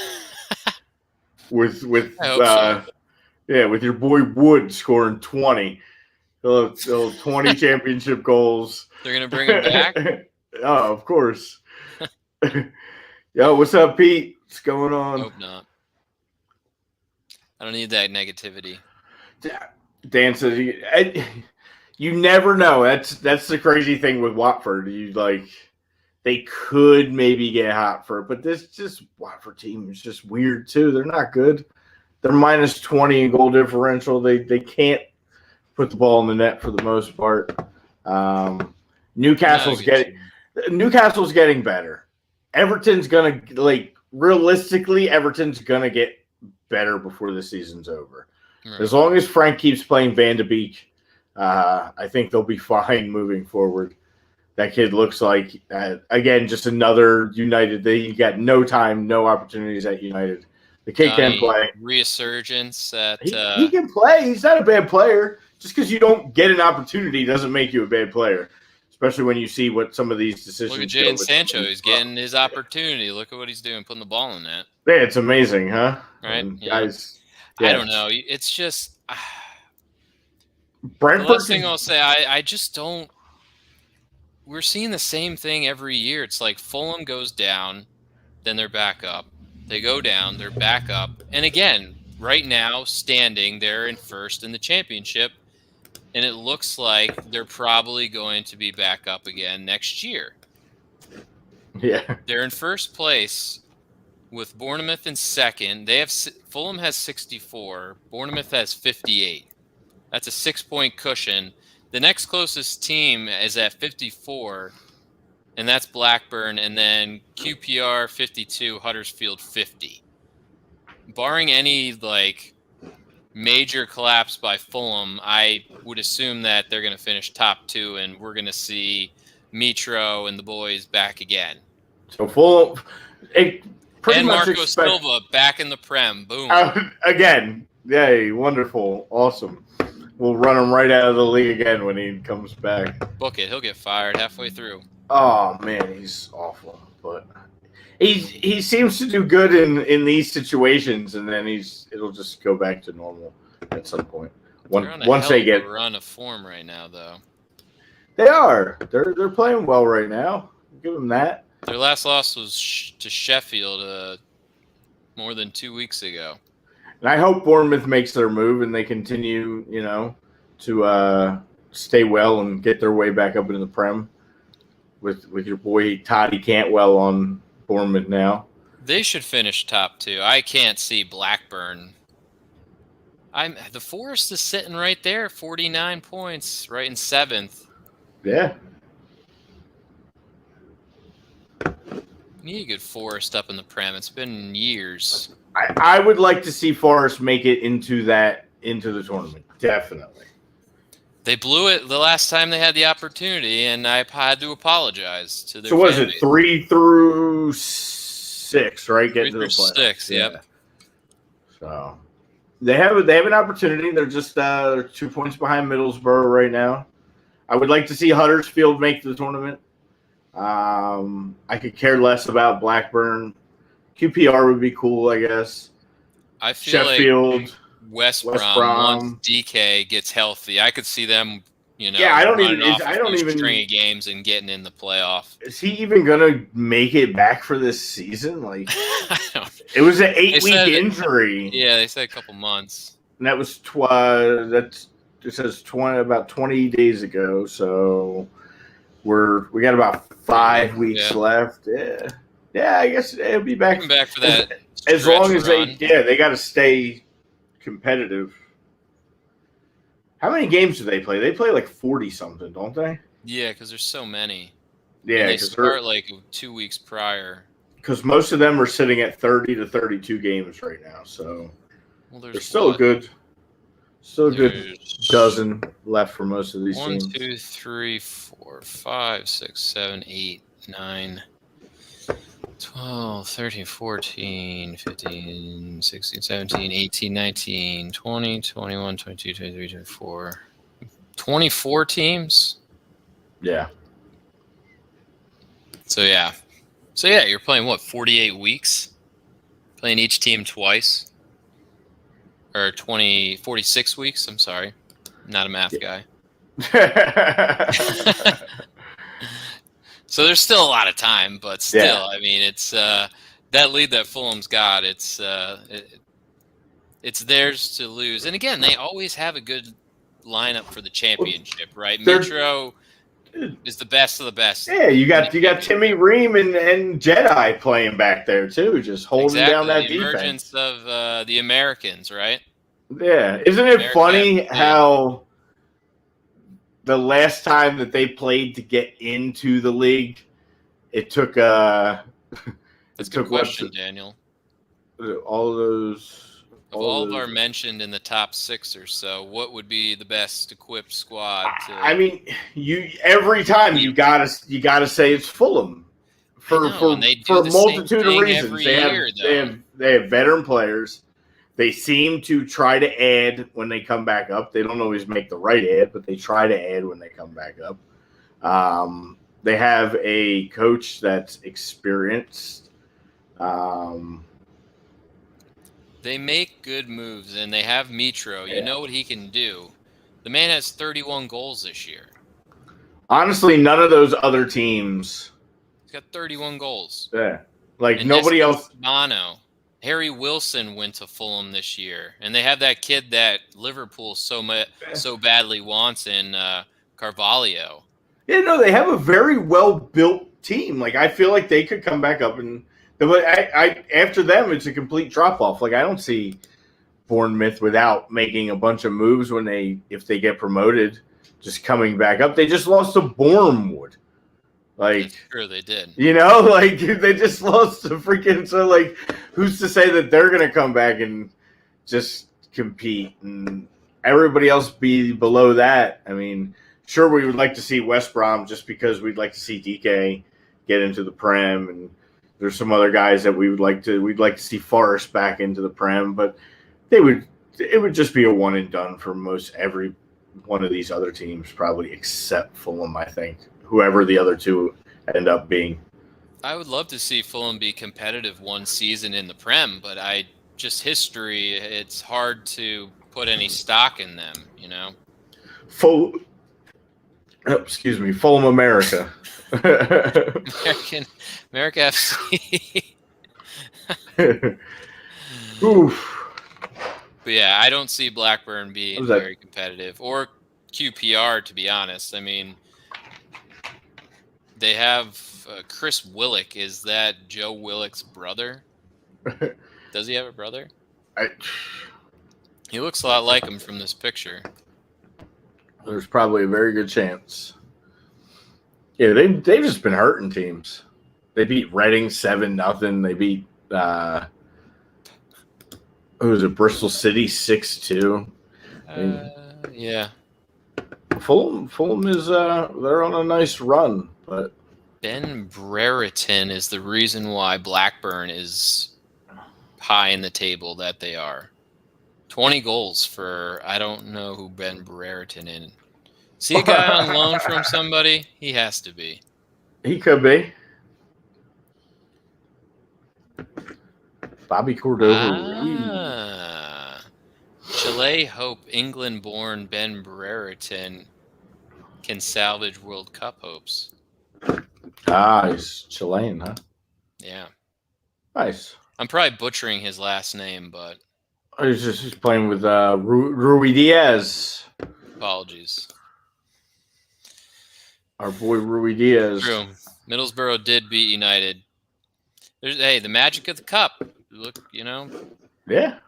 [SPEAKER 1] with
[SPEAKER 2] so.
[SPEAKER 1] with your boy Wood scoring 20. He'll have 20 championship goals.
[SPEAKER 2] They're gonna bring him back.
[SPEAKER 1] Oh, of course. Yo, what's up, Pete? What's going on?
[SPEAKER 2] Hope not. I don't need that negativity.
[SPEAKER 1] Dan says you never know. That's the crazy thing with Watford. They could maybe get hot for it, but this just Watford team is just weird too. They're not good. They're minus 20 in goal differential. They can't put the ball in the net for the most part. Newcastle's getting better. Everton's gonna realistically, Everton's gonna get better before the season's over. Right. As long as Frank keeps playing Van de Beek, I think they'll be fine moving forward. That kid looks like, again, just another United. They got no time, no opportunities at United. The kid can play.
[SPEAKER 2] Resurgence at
[SPEAKER 1] he can play. He's not a bad player. Just because you don't get an opportunity doesn't make you a bad player, especially when you see what some of these decisions.
[SPEAKER 2] Look at Jadon Sancho. He's getting his opportunity. Look at what he's doing, putting the ball in that.
[SPEAKER 1] Yeah, it's amazing, huh?
[SPEAKER 2] Right,
[SPEAKER 1] guys.
[SPEAKER 2] Yeah. I don't know. It's just
[SPEAKER 1] Brentford.
[SPEAKER 2] The last thing I'll say, I just don't. We're seeing the same thing every year. It's like Fulham goes down, then they're back up. They go down, they're back up. And again, right now, standing, they're in first in the championship. And it looks like they're probably going to be back up again next year.
[SPEAKER 1] Yeah.
[SPEAKER 2] They're in first place with Bournemouth in second. Fulham has 64. Bournemouth has 58. That's a 6-point cushion. The next closest team is at 54, and that's Blackburn, and then QPR 52, Huddersfield 50. Barring any major collapse by Fulham, I would assume that they're going to finish top 2, and we're going to see Mitro and the boys back again.
[SPEAKER 1] So Fulham,
[SPEAKER 2] and Marco Silva back in the Prem. Boom.
[SPEAKER 1] Again. Yay, wonderful. Awesome. We'll run him right out of the league again when he comes back.
[SPEAKER 2] Book it. He'll get fired halfway through.
[SPEAKER 1] Oh, man, he's awful. But he seems to do good in these situations, and then it'll just go back to normal at some point. Once they get
[SPEAKER 2] run of form right now, though.
[SPEAKER 1] They are. They're playing well right now. Give them that.
[SPEAKER 2] Their last loss was to Sheffield more than 2 weeks ago.
[SPEAKER 1] And I hope Bournemouth makes their move and they continue, to stay well and get their way back up into the Prem with your boy Toddy Cantwell on Bournemouth now.
[SPEAKER 2] They should finish top 2. I can't see Blackburn. The Forest is sitting right there, 49 points, right in 7th.
[SPEAKER 1] Yeah.
[SPEAKER 2] You need a good Forest up in the Prem. It's been years.
[SPEAKER 1] I would like to see Forest make it into the tournament. Definitely.
[SPEAKER 2] They blew it the last time they had the opportunity, and I had to apologize to their
[SPEAKER 1] So what is
[SPEAKER 2] family.
[SPEAKER 1] it, 3 through 6, right? Getting to the playoffs.
[SPEAKER 2] 6, yep.
[SPEAKER 1] Yeah. So they have an opportunity. They're just 2 points behind Middlesbrough right now. I would like to see Huddersfield make the tournament. I could care less about Blackburn. QPR would be cool, I guess.
[SPEAKER 2] I feel
[SPEAKER 1] Sheffield,
[SPEAKER 2] like West Brom, once DK gets healthy, I could see them,
[SPEAKER 1] Yeah, I don't even
[SPEAKER 2] string of games and getting in the playoff.
[SPEAKER 1] Is he even gonna make it back for this season?
[SPEAKER 2] I don't.
[SPEAKER 1] It was an 8-week injury.
[SPEAKER 2] Yeah, they said a couple months.
[SPEAKER 1] And that was it says about 20 days ago. So we got about 5 weeks left. Yeah, I guess it'll be back.
[SPEAKER 2] Back for that
[SPEAKER 1] as long as
[SPEAKER 2] run.
[SPEAKER 1] they got to stay competitive. How many games do they play? They play like 40 something, don't they?
[SPEAKER 2] Yeah, because there's so many.
[SPEAKER 1] Yeah,
[SPEAKER 2] and they start like 2 weeks prior.
[SPEAKER 1] Because most of them are sitting at 30 to 32 games right now, so there's still a good dozen left for most of these teams.
[SPEAKER 2] 1, 2, 3, 4, 5, 6, 7, 8, 9, 12, 13, 14, 15, 16, 17, 18, 19, 20, 21, 22, 23, 24. 24 teams?
[SPEAKER 1] Yeah.
[SPEAKER 2] So yeah, you're playing what, 48 weeks? Playing each team twice? Or 46 weeks, I'm sorry. Not a math guy. So there's still a lot of time, but still, I mean, it's that lead that Fulham's got, it's theirs to lose. And again, they always have a good lineup for the championship, right? Mitro is the best of the best.
[SPEAKER 1] Yeah, you got Timmy Ream and Jedi playing back there too, just holding down that defense.
[SPEAKER 2] The emergence of the Americans, right?
[SPEAKER 1] Yeah, isn't it funny how the last time that they played to get into the league, it took
[SPEAKER 2] That's a good question, Daniel.
[SPEAKER 1] All
[SPEAKER 2] of our mentioned in the top 6 or so, what would be the best equipped squad?
[SPEAKER 1] I mean, every time you gotta say it's Fulham for a multitude of reasons. They have veteran players. They seem to try to add when they come back up. They don't always make the right add, but they try to add when they come back up. They have a coach that's experienced.
[SPEAKER 2] They make good moves, and they have Mitro. You know what he can do. The man has 31 goals this year.
[SPEAKER 1] Honestly, none of those other teams.
[SPEAKER 2] He's got 31 goals.
[SPEAKER 1] Yeah. Like, nobody else.
[SPEAKER 2] Bono. Harry Wilson went to Fulham this year, and they have that kid that Liverpool so badly wants in Carvalho.
[SPEAKER 1] Yeah, no, they have a very well-built team. Like, I feel like they could come back up, and after them, it's a complete drop-off. Like, I don't see Bournemouth without making a bunch of moves if they get promoted, just coming back up. They just lost to Bournemouth. Like,
[SPEAKER 2] that's true, they did.
[SPEAKER 1] You know, like, they just lost to freaking. So, like, who's to say that they're going to come back and just compete and everybody else be below that? I mean, sure, we would like to see West Brom just because we'd like to see DK get into the Prem, and there's some other guys that we'd like to see Forest back into the Prem, but it would just be a one and done for most every one of these other teams, probably except Fulham, I think. Whoever the other two end up being.
[SPEAKER 2] I would love to see Fulham be competitive one season in the Prem, but history, it's hard to put any stock in them, you know?
[SPEAKER 1] Fulham America.
[SPEAKER 2] America FC.
[SPEAKER 1] Oof.
[SPEAKER 2] But yeah, I don't see Blackburn being very competitive, or QPR, to be honest. I mean, they have Chris Willock. Is that Joe Willock's brother? Does he have a brother? He looks a lot like him from this picture.
[SPEAKER 1] There's probably a very good chance. Yeah, they've just been hurting teams. They beat Reading 7-0. They beat Bristol City 6-2.
[SPEAKER 2] Yeah.
[SPEAKER 1] Fulham is they're on a nice run, but
[SPEAKER 2] Ben Brereton is the reason why Blackburn is high in the table that they are. 20 goals for, I don't know who Ben Brereton is. See a guy on loan from somebody? He has to be.
[SPEAKER 1] He could be. Bobby Cordova.
[SPEAKER 2] Chile hope England-born Ben Brereton can salvage World Cup hopes.
[SPEAKER 1] He's Chilean, huh?
[SPEAKER 2] Yeah.
[SPEAKER 1] Nice.
[SPEAKER 2] I'm probably butchering his last name, but
[SPEAKER 1] he's playing with Rui Diaz.
[SPEAKER 2] Apologies.
[SPEAKER 1] Our boy Rui Diaz.
[SPEAKER 2] True. Middlesbrough did beat United. The magic of the cup. look,
[SPEAKER 1] Yeah.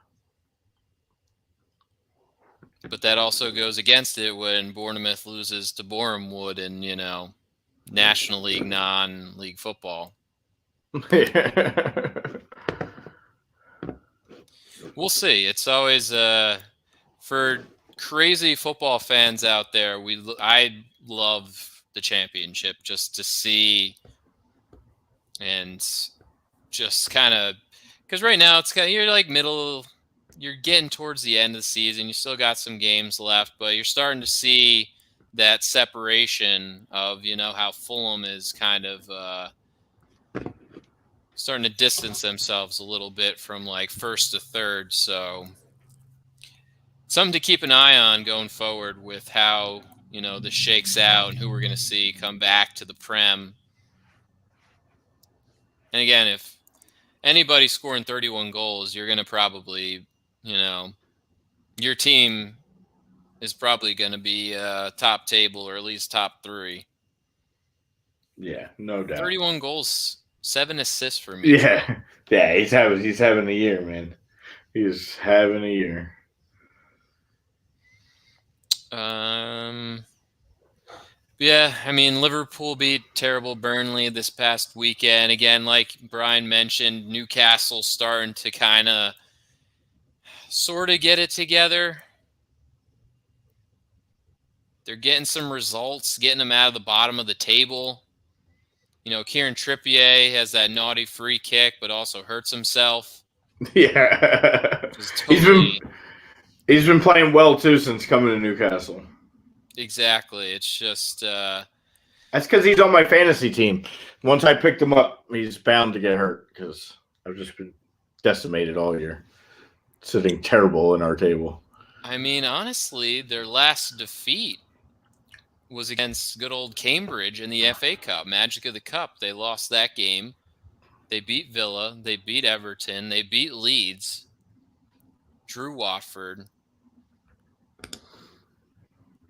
[SPEAKER 2] But that also goes against it when Bournemouth loses to Bournemouth in, National League, non-league football. We'll see. It's always for crazy football fans out there. I love the championship just to see and just kind of because right now it's kind of you're like middle. You're getting towards the end of the season. You still got some games left, but you're starting to see that separation of, how Fulham is kind of starting to distance themselves a little bit from like first to third. So something to keep an eye on going forward with how, this shakes out and who we're going to see come back to the Prem. And again, if anybody's scoring 31 goals, you're going to probably, your team is probably going to be top table or at least top 3.
[SPEAKER 1] Yeah, no doubt.
[SPEAKER 2] 31 goals, 7 assists for me.
[SPEAKER 1] Yeah. Yeah, he's having a year, man. He's having a year.
[SPEAKER 2] Yeah, I mean, Liverpool beat terrible Burnley this past weekend. Again, like Brian mentioned, Newcastle starting to kind of sort of get it together. They're getting some results, getting them out of the bottom of the table. Kieran Trippier has that naughty free kick, but also hurts himself.
[SPEAKER 1] Yeah.
[SPEAKER 2] Totally...
[SPEAKER 1] He's been playing well, too, since coming to Newcastle.
[SPEAKER 2] Exactly. It's just...
[SPEAKER 1] That's because he's on my fantasy team. Once I picked him up, he's bound to get hurt because I've just been decimated all year. Sitting terrible in our table.
[SPEAKER 2] I mean, honestly, their last defeat was against good old Cambridge in the FA Cup, Magic of the Cup. They lost that game. They beat Villa. They beat Everton. They beat Leeds. Drew Watford.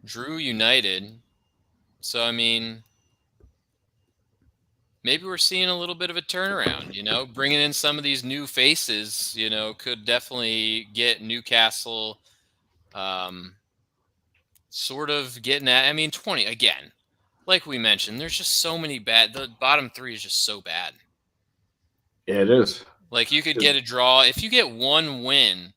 [SPEAKER 2] Drew United. So, I mean, maybe we're seeing a little bit of a turnaround, bringing in some of these new faces, could definitely get Newcastle sort of getting at, 20, again, like we mentioned, there's just so many the bottom 3 is just so bad.
[SPEAKER 1] Yeah, it is.
[SPEAKER 2] Like you could get a draw. If you get one win,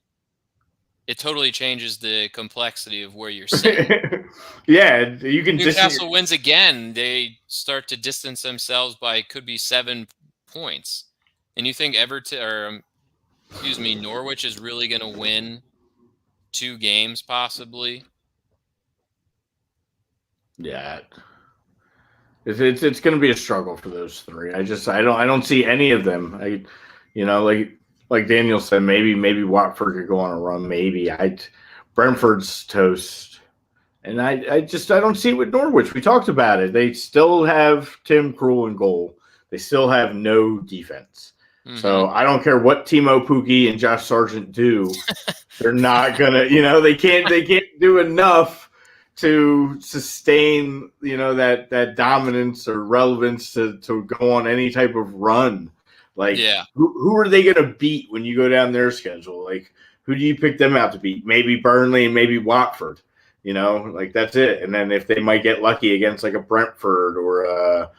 [SPEAKER 2] it totally changes the complexity of where you're sitting.
[SPEAKER 1] Yeah, you can.
[SPEAKER 2] Newcastle wins again, they start to distance themselves by could be 7 points, and you think Norwich is really going to win 2 games possibly?
[SPEAKER 1] Yeah, it's going to be a struggle for those 3. I don't see any of them. Like Daniel said, maybe Watford could go on a run. Maybe Brentford's toast, and I don't see it with Norwich. We talked about it. They still have Tim Krul in goal. They still have no defense. Mm-hmm. So I don't care what Timo Pukki and Josh Sargent do. They're not gonna. They can't do enough to sustain that dominance or relevance to go on any type of run. Like, yeah. Who are they going to beat when you go down their schedule? Like, who do you pick them out to beat? Maybe Burnley and maybe Watford, that's it. And then if they might get lucky against like a Brentford or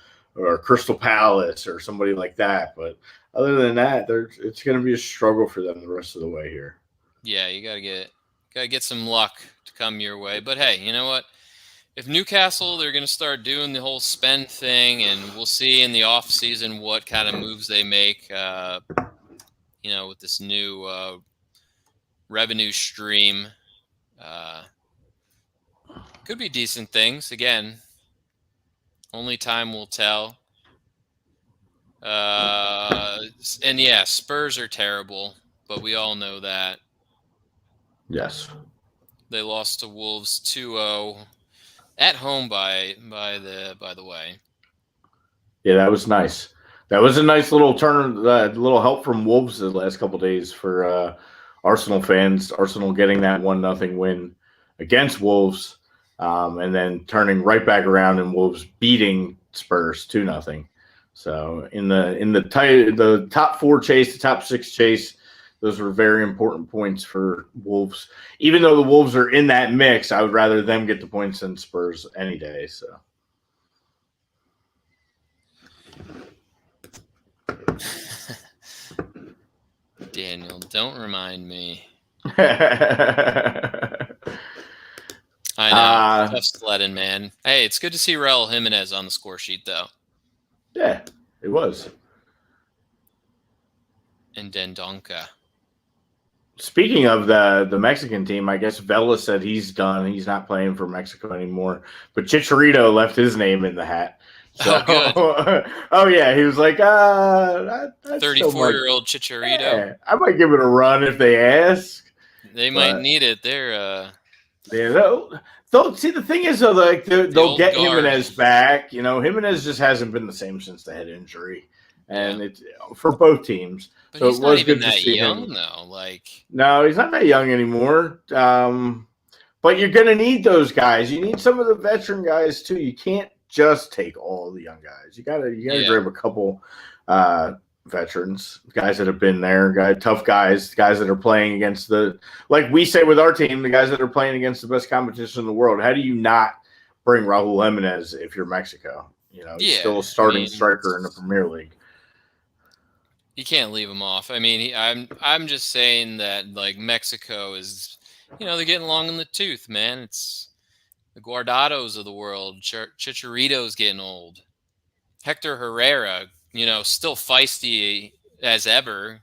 [SPEAKER 1] Crystal Palace or somebody like that. But other than that, it's going to be a struggle for them the rest of the way here.
[SPEAKER 2] Yeah, you got to get some luck to come your way. But hey, you know what? If Newcastle, they're going to start doing the whole spend thing, and we'll see in the off season what kind of moves they make, with this new revenue stream. Could be decent things. Again, only time will tell. And yeah, Spurs are terrible, but we all know that.
[SPEAKER 1] Yes. They
[SPEAKER 2] lost to Wolves 2-0. At home, by the way.
[SPEAKER 1] Yeah, that was nice. That was a nice little little help from Wolves the last couple of days for Arsenal fans. Arsenal getting that 1-0 win against Wolves, and then turning right back around and Wolves beating Spurs 2-0. So in the top 4 chase, the top 6 chase, those were very important points for Wolves. Even though the Wolves are in that mix, I would rather them get the points than Spurs any day. So.
[SPEAKER 2] Daniel, don't remind me. I know. Tough sledding, man. Hey, it's good to see Raul Jimenez on the score sheet, though.
[SPEAKER 1] Yeah, it was.
[SPEAKER 2] And Dendonka.
[SPEAKER 1] Speaking of the Mexican team, I guess Vela said he's done. He's not playing for Mexico anymore. But Chicharito left his name in the hat. So, oh, yeah. He was like,
[SPEAKER 2] 34-year-old Chicharito.
[SPEAKER 1] Yeah, I might give it a run if they ask.
[SPEAKER 2] They might need it. They're
[SPEAKER 1] they'll see, the thing is, though, like they'll get Jimenez back. You know, Jimenez just hasn't been the same since the head injury, and it's for both teams.
[SPEAKER 2] But
[SPEAKER 1] so
[SPEAKER 2] he's not even that young, though. No,
[SPEAKER 1] he's not that young anymore. But you're gonna need those guys. You need some of the veteran guys too. You can't just take all the young guys. You gotta grab a couple veterans, guys that have been there, tough guys that are playing against like we say with our team, the guys that are playing against the best competition in the world. How do you not bring Raul Jimenez if you're Mexico? You know, he's still a starting striker in the Premier League.
[SPEAKER 2] You can't leave him off. I mean, I'm just saying that like Mexico is, they're getting long in the tooth, man. It's the Guardados of the world. Chicharito's getting old. Hector Herrera, still feisty as ever,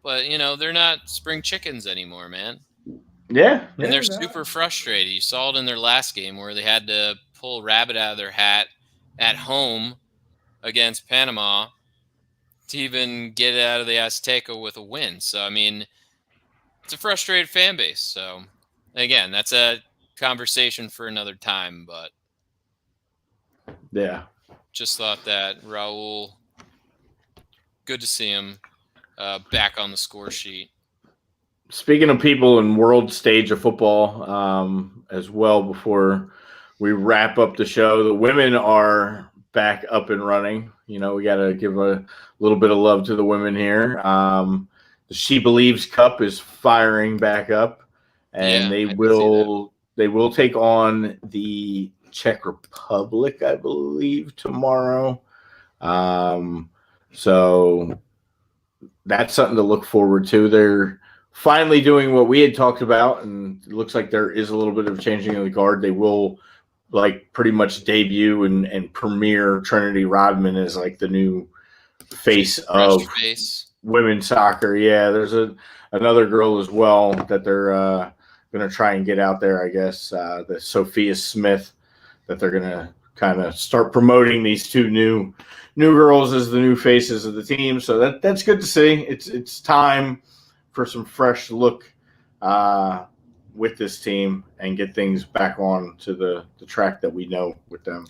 [SPEAKER 2] but they're not spring chickens anymore, man.
[SPEAKER 1] Yeah,
[SPEAKER 2] and they're super frustrated. You saw it in their last game where they had to pull a rabbit out of their hat at home against Panama to even get it out of the Azteca with a win. So, I mean, it's a frustrated fan base. So, again, that's a conversation for another time, but
[SPEAKER 1] yeah.
[SPEAKER 2] Just thought that Raul, good to see him back on the score sheet.
[SPEAKER 1] Speaking of people in world stage of football, as well, before we wrap up the show, the women are back up and running. We got to give a little bit of love to the women here. The She Believes Cup is firing back up, and they will take on the Czech Republic, I believe, tomorrow. So that's something to look forward to. They're finally doing what we had talked about, and it looks like there is a little bit of changing of the guard. They will pretty much debut and premiere Trinity Rodman as the new face of women's soccer. Yeah, there's another girl as well that they're going to try and get out there, I guess, the Sophia Smith, that they're going to kind of start promoting these two new girls as the new faces of the team. So that's good to see. It's time for some fresh look with this team and get things back on to the track that we know with them.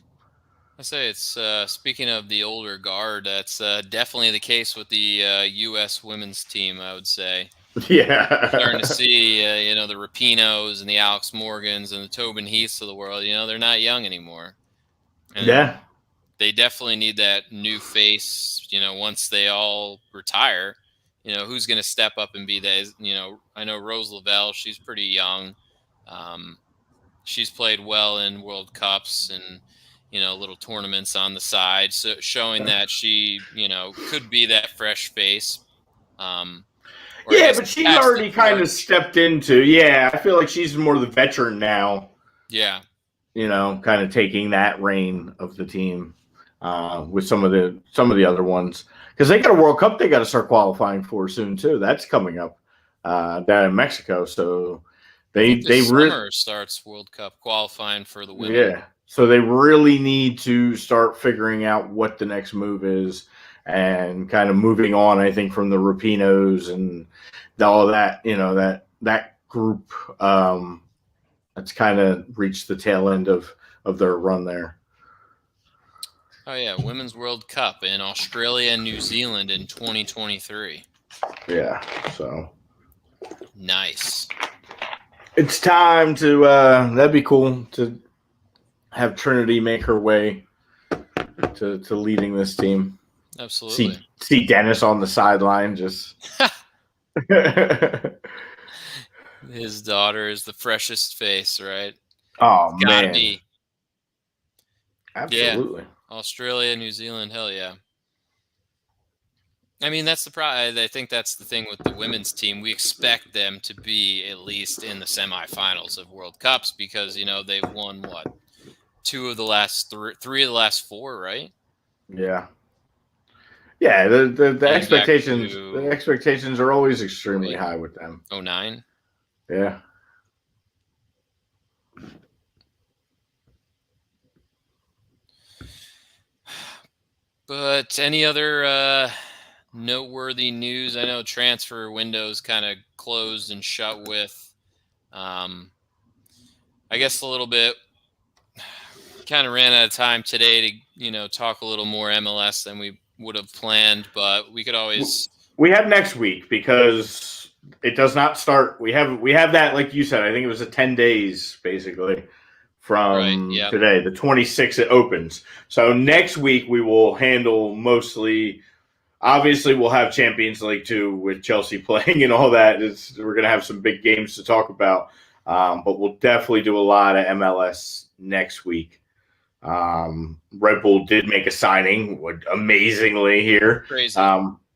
[SPEAKER 2] I say it's speaking of the older guard, that's definitely the case with the U.S. women's team, I would say.
[SPEAKER 1] Yeah.
[SPEAKER 2] Starting to see, the Rapinos and the Alex Morgans and the Tobin Heaths of the world, they're not young anymure. And
[SPEAKER 1] yeah.
[SPEAKER 2] They definitely need that new face, once they all retire. Who's going to step up and be that? I know Rose Lavelle, she's pretty young. She's played well in World Cups and, little tournaments on the side, so showing that she, could be that fresh face.
[SPEAKER 1] Yeah, but she's already kind of stepped into. Yeah, I feel like she's more the veteran now.
[SPEAKER 2] Yeah,
[SPEAKER 1] kind of taking that reign of the team with some of the other ones, because they got a World Cup they got to start qualifying for soon too. That's coming up down in Mexico. So they
[SPEAKER 2] summer starts World Cup qualifying for the women.
[SPEAKER 1] Yeah, so they really need to start figuring out what the next move is. And kind of moving on, I think, from the Rapinos and all that, that group that's kind of reached the tail end of their run there.
[SPEAKER 2] Oh, yeah, Women's World Cup in Australia and New Zealand in 2023.
[SPEAKER 1] Yeah, so.
[SPEAKER 2] Nice.
[SPEAKER 1] It's time to, that'd be cool to have Trinity make her way to leading this team.
[SPEAKER 2] Absolutely.
[SPEAKER 1] See Dennis on the sideline just.
[SPEAKER 2] His daughter is the freshest face, right?
[SPEAKER 1] Oh,
[SPEAKER 2] Gotta
[SPEAKER 1] man.
[SPEAKER 2] be.
[SPEAKER 1] Absolutely.
[SPEAKER 2] Yeah. Australia, New Zealand, hell yeah. I mean, that's the problem. I think that's the thing with the women's team. We expect them to be at least in the semifinals of World Cups because, they've won, what, three of the last four, right?
[SPEAKER 1] Yeah. Yeah, the expectations are always extremely high with them.
[SPEAKER 2] 09?
[SPEAKER 1] Yeah.
[SPEAKER 2] But any other noteworthy news? I know transfer windows kind of closed and shut with. I guess a little bit. Kind of ran out of time today to talk a little more MLS than we would have planned, but we could always.
[SPEAKER 1] We have next week because it does not start. We have that, like you said. I think it was 10 days basically from today, the 26th. It opens. So next week we will handle mostly. Obviously, we'll have Champions League 2 with Chelsea playing and all that. We're going to have some big games to talk about, but we'll definitely do a lot of MLS next week. Red Bull did make a signing, amazingly here.
[SPEAKER 2] Crazy.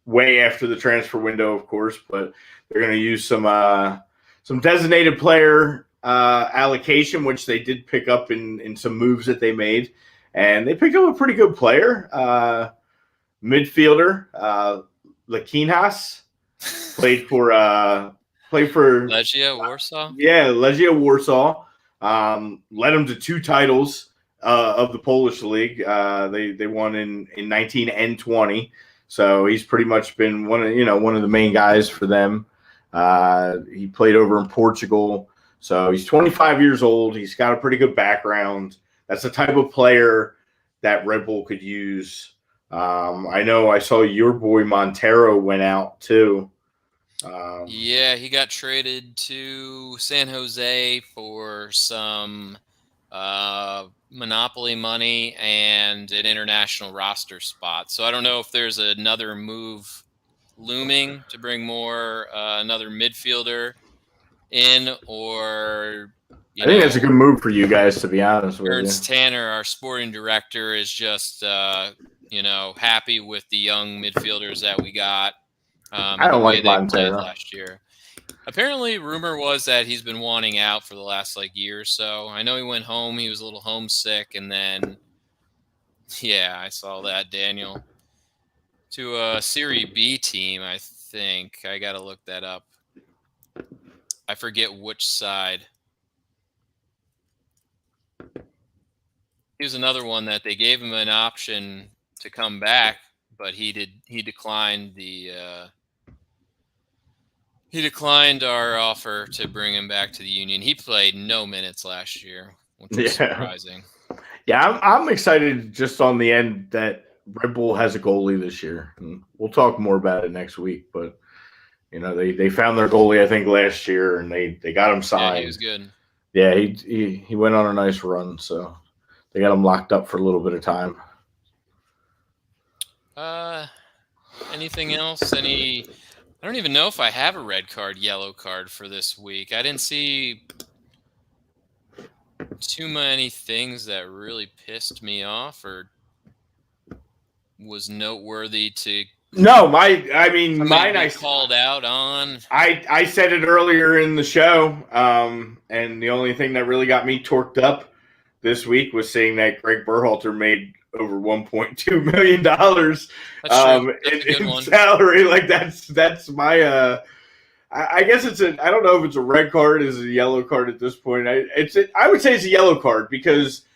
[SPEAKER 1] Way after the transfer window, of course, but they're going to use some designated player allocation, which they did pick up in some moves that they made, and they picked up a pretty good player. Midfielder, Lakinhas, played for
[SPEAKER 2] Legia Warsaw.
[SPEAKER 1] Yeah, Legia Warsaw. Led them to 2 titles of the Polish league. They won in 19 and 20. So he's pretty much been one of the main guys for them. He played over in Portugal. So he's 25 years old. He's got a pretty good background. That's the type of player that Red Bull could use. I know I saw your boy Montero went out too.
[SPEAKER 2] Yeah, he got traded to San Jose for some monopoly money and an international roster spot. So I don't know if there's another move looming to bring another midfielder in, or
[SPEAKER 1] I think that's a good move for you guys, to be honest with you.
[SPEAKER 2] Ernst Tanner, our sporting director, is just happy with the young midfielders that we got.
[SPEAKER 1] I don't like Montero
[SPEAKER 2] last year. Apparently, rumor was that he's been wanting out for the last year or so. I know he went home. He was a little homesick, and then, I saw that, Daniel, to a Serie B team, I think. I got to look that up. I forget which side. He was another one that they gave him an option to come back, but he declined He declined our offer to bring him back to the Union. He played no minutes last year, which was surprising.
[SPEAKER 1] Yeah, I'm excited just on the end that Red Bull has a goalie this year. And we'll talk more about it next week. But, they found their goalie, I think, last year, and they got him signed.
[SPEAKER 2] Yeah, he was good.
[SPEAKER 1] Yeah, he went on a nice run, so they got him locked up for a little bit of time.
[SPEAKER 2] Anything else? I don't even know if I have a red card, yellow card for this week. I didn't see too many things that really pissed me off or was noteworthy to.
[SPEAKER 1] No, mine. I
[SPEAKER 2] called out on.
[SPEAKER 1] I said it earlier in the show, and the only thing that really got me torqued up this week was seeing that Greg Berhalter made over $1.2 million in salary. That's my. I guess I don't know if it's a red card, is a yellow card at this point. I would say it's a yellow card because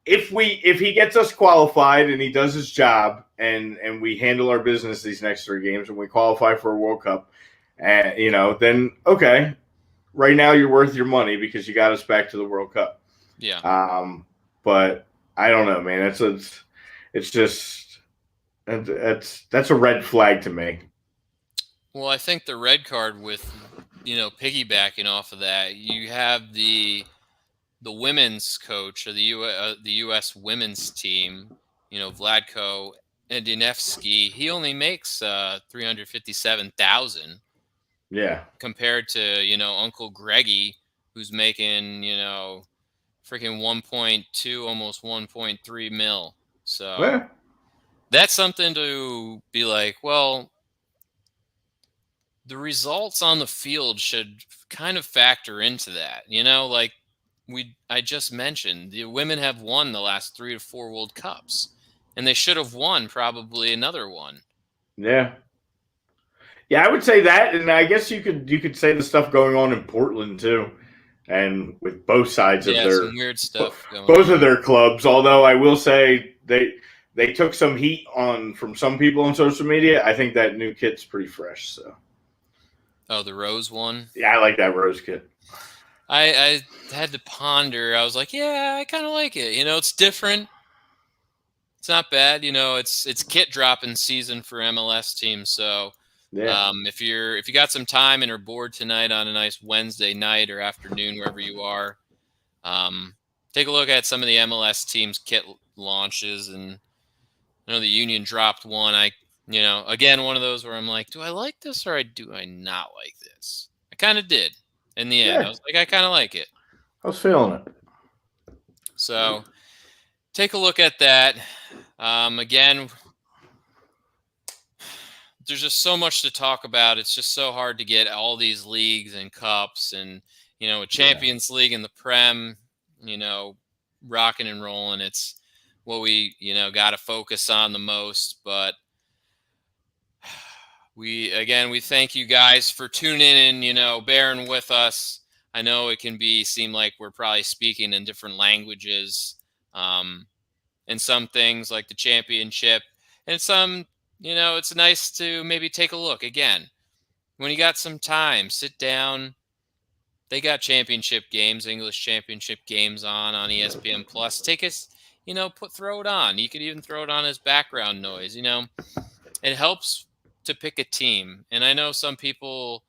[SPEAKER 1] if he gets us qualified and he does his job and we handle our business these next 3 games and we qualify for a World Cup, then okay, right now you're worth your money because you got us back to the World Cup.
[SPEAKER 2] Yeah.
[SPEAKER 1] But I don't know, man. It's just that's a red flag to me.
[SPEAKER 2] Well, I think the red card with piggybacking off of that, you have the women's coach of the U.S. women's team Vladko Edinevsky, he only makes 357,000.
[SPEAKER 1] Yeah.
[SPEAKER 2] Compared to, Uncle Greggy, who's making, freaking 1.2, almost 1.3 mil. So that's something to be like, well, the results on the field should kind of factor into that. Like I just mentioned, the women have won the last 3 to 4 World Cups, and they should have won probably another one.
[SPEAKER 1] Yeah. Yeah, I would say that, and I guess you could say the stuff going on in Portland too, and with both sides of their
[SPEAKER 2] some weird stuff going
[SPEAKER 1] both
[SPEAKER 2] on.
[SPEAKER 1] of their clubs. Although I will say they took some heat from some people on social media. I think that new kit's pretty fresh. So.
[SPEAKER 2] Oh, the Rose one?
[SPEAKER 1] Yeah, I like that Rose kit.
[SPEAKER 2] I had to ponder. I was like, yeah, I kind of like it. It's different. It's not bad. It's kit dropping season for MLS teams. So
[SPEAKER 1] yeah.
[SPEAKER 2] If you got some time and are bored tonight on a nice Wednesday night or afternoon, wherever you are, take a look at some of the MLS teams' kit launches. And I know the Union dropped one. Again, one of those where I'm like, do I like this or do I not like this? I kind of did. In the end, I was like, I kind of like it.
[SPEAKER 1] I was feeling it.
[SPEAKER 2] So take a look at that. Again, there's just so much to talk about. It's just so hard to get all these leagues and cups and, a Champions League and the Prem, rocking and rolling. It's what we, got to focus on the most. But we thank you guys for tuning in and, bearing with us. I know it can seem like we're probably speaking in different languages, and some things like the championship, and some, it's nice to maybe take a look again. When you got some time, sit down. They got championship games, English championship games on ESPN Plus. Take us, throw it on. You could even throw it on as background noise. It helps to pick a team. And I know some people,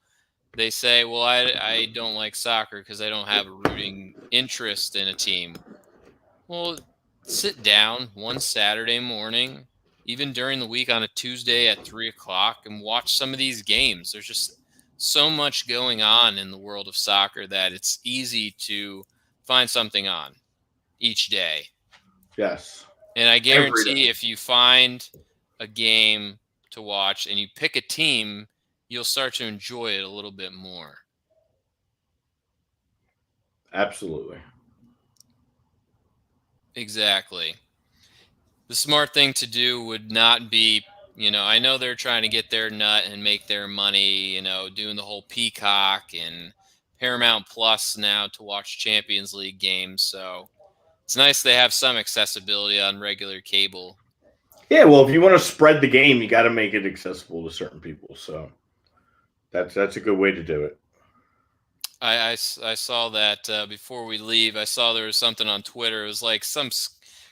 [SPEAKER 2] they say, well, I don't like soccer because I don't have a rooting interest in a team. Well, sit down one Saturday morning, even during the week on a Tuesday at 3:00, and watch some of these games. There's just so much going on in the world of soccer that it's easy to find something on each day.
[SPEAKER 1] Yes.
[SPEAKER 2] And I guarantee if you find a game to watch and you pick a team, you'll start to enjoy it a little bit more.
[SPEAKER 1] Absolutely.
[SPEAKER 2] Exactly. The smart thing to do would not be, I know they're trying to get their nut and make their money, doing the whole Peacock and Paramount Plus now to watch Champions League games. So it's nice they have some accessibility on regular cable.
[SPEAKER 1] Yeah, well, if you want to spread the game, you got to make it accessible to certain people. So that's a good way to do it.
[SPEAKER 2] I saw that before we leave. I saw there was something on Twitter. It was like some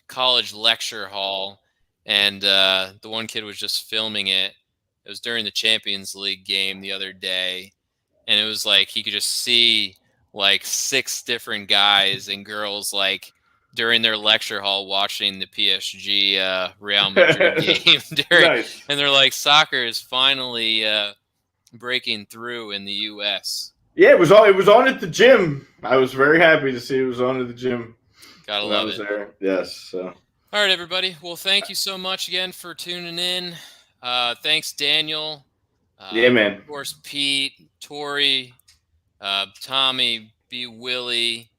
[SPEAKER 2] college lecture hall, and the one kid was just filming it. It was during the Champions League game the other day, and it was like he could just see like 6 different guys and girls like during their lecture hall watching the PSG Real Madrid game.
[SPEAKER 1] Nice.
[SPEAKER 2] And they're like, soccer is finally breaking through in the U.S.
[SPEAKER 1] Yeah, it was on at the gym. I was very happy to see it was on at the gym.
[SPEAKER 2] Gotta love it.
[SPEAKER 1] There. Yes. So.
[SPEAKER 2] All right, everybody. Well, thank you so much again for tuning in. Thanks, Daniel.
[SPEAKER 1] Yeah, man.
[SPEAKER 2] Of course, Pete, Tori, Tommy, B. Willie,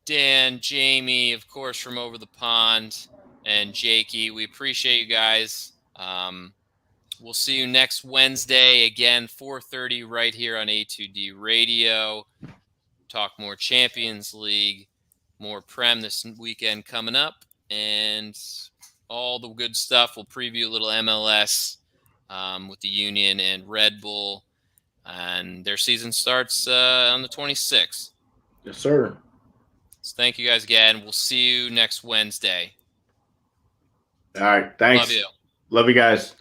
[SPEAKER 2] Dan, Jamie, of course, from over the pond, and Jakey. We appreciate you guys. We'll see you next Wednesday, again, 4:30 right here on A2D Radio. Talk more Champions League, more Prem this weekend coming up, and all the good stuff. We'll preview a little MLS with the Union and Red Bull, and their season starts on the 26th.
[SPEAKER 1] Yes, sir.
[SPEAKER 2] So thank you guys again. We'll see you next Wednesday.
[SPEAKER 1] All right. Thanks.
[SPEAKER 2] Love you.
[SPEAKER 1] Love you guys.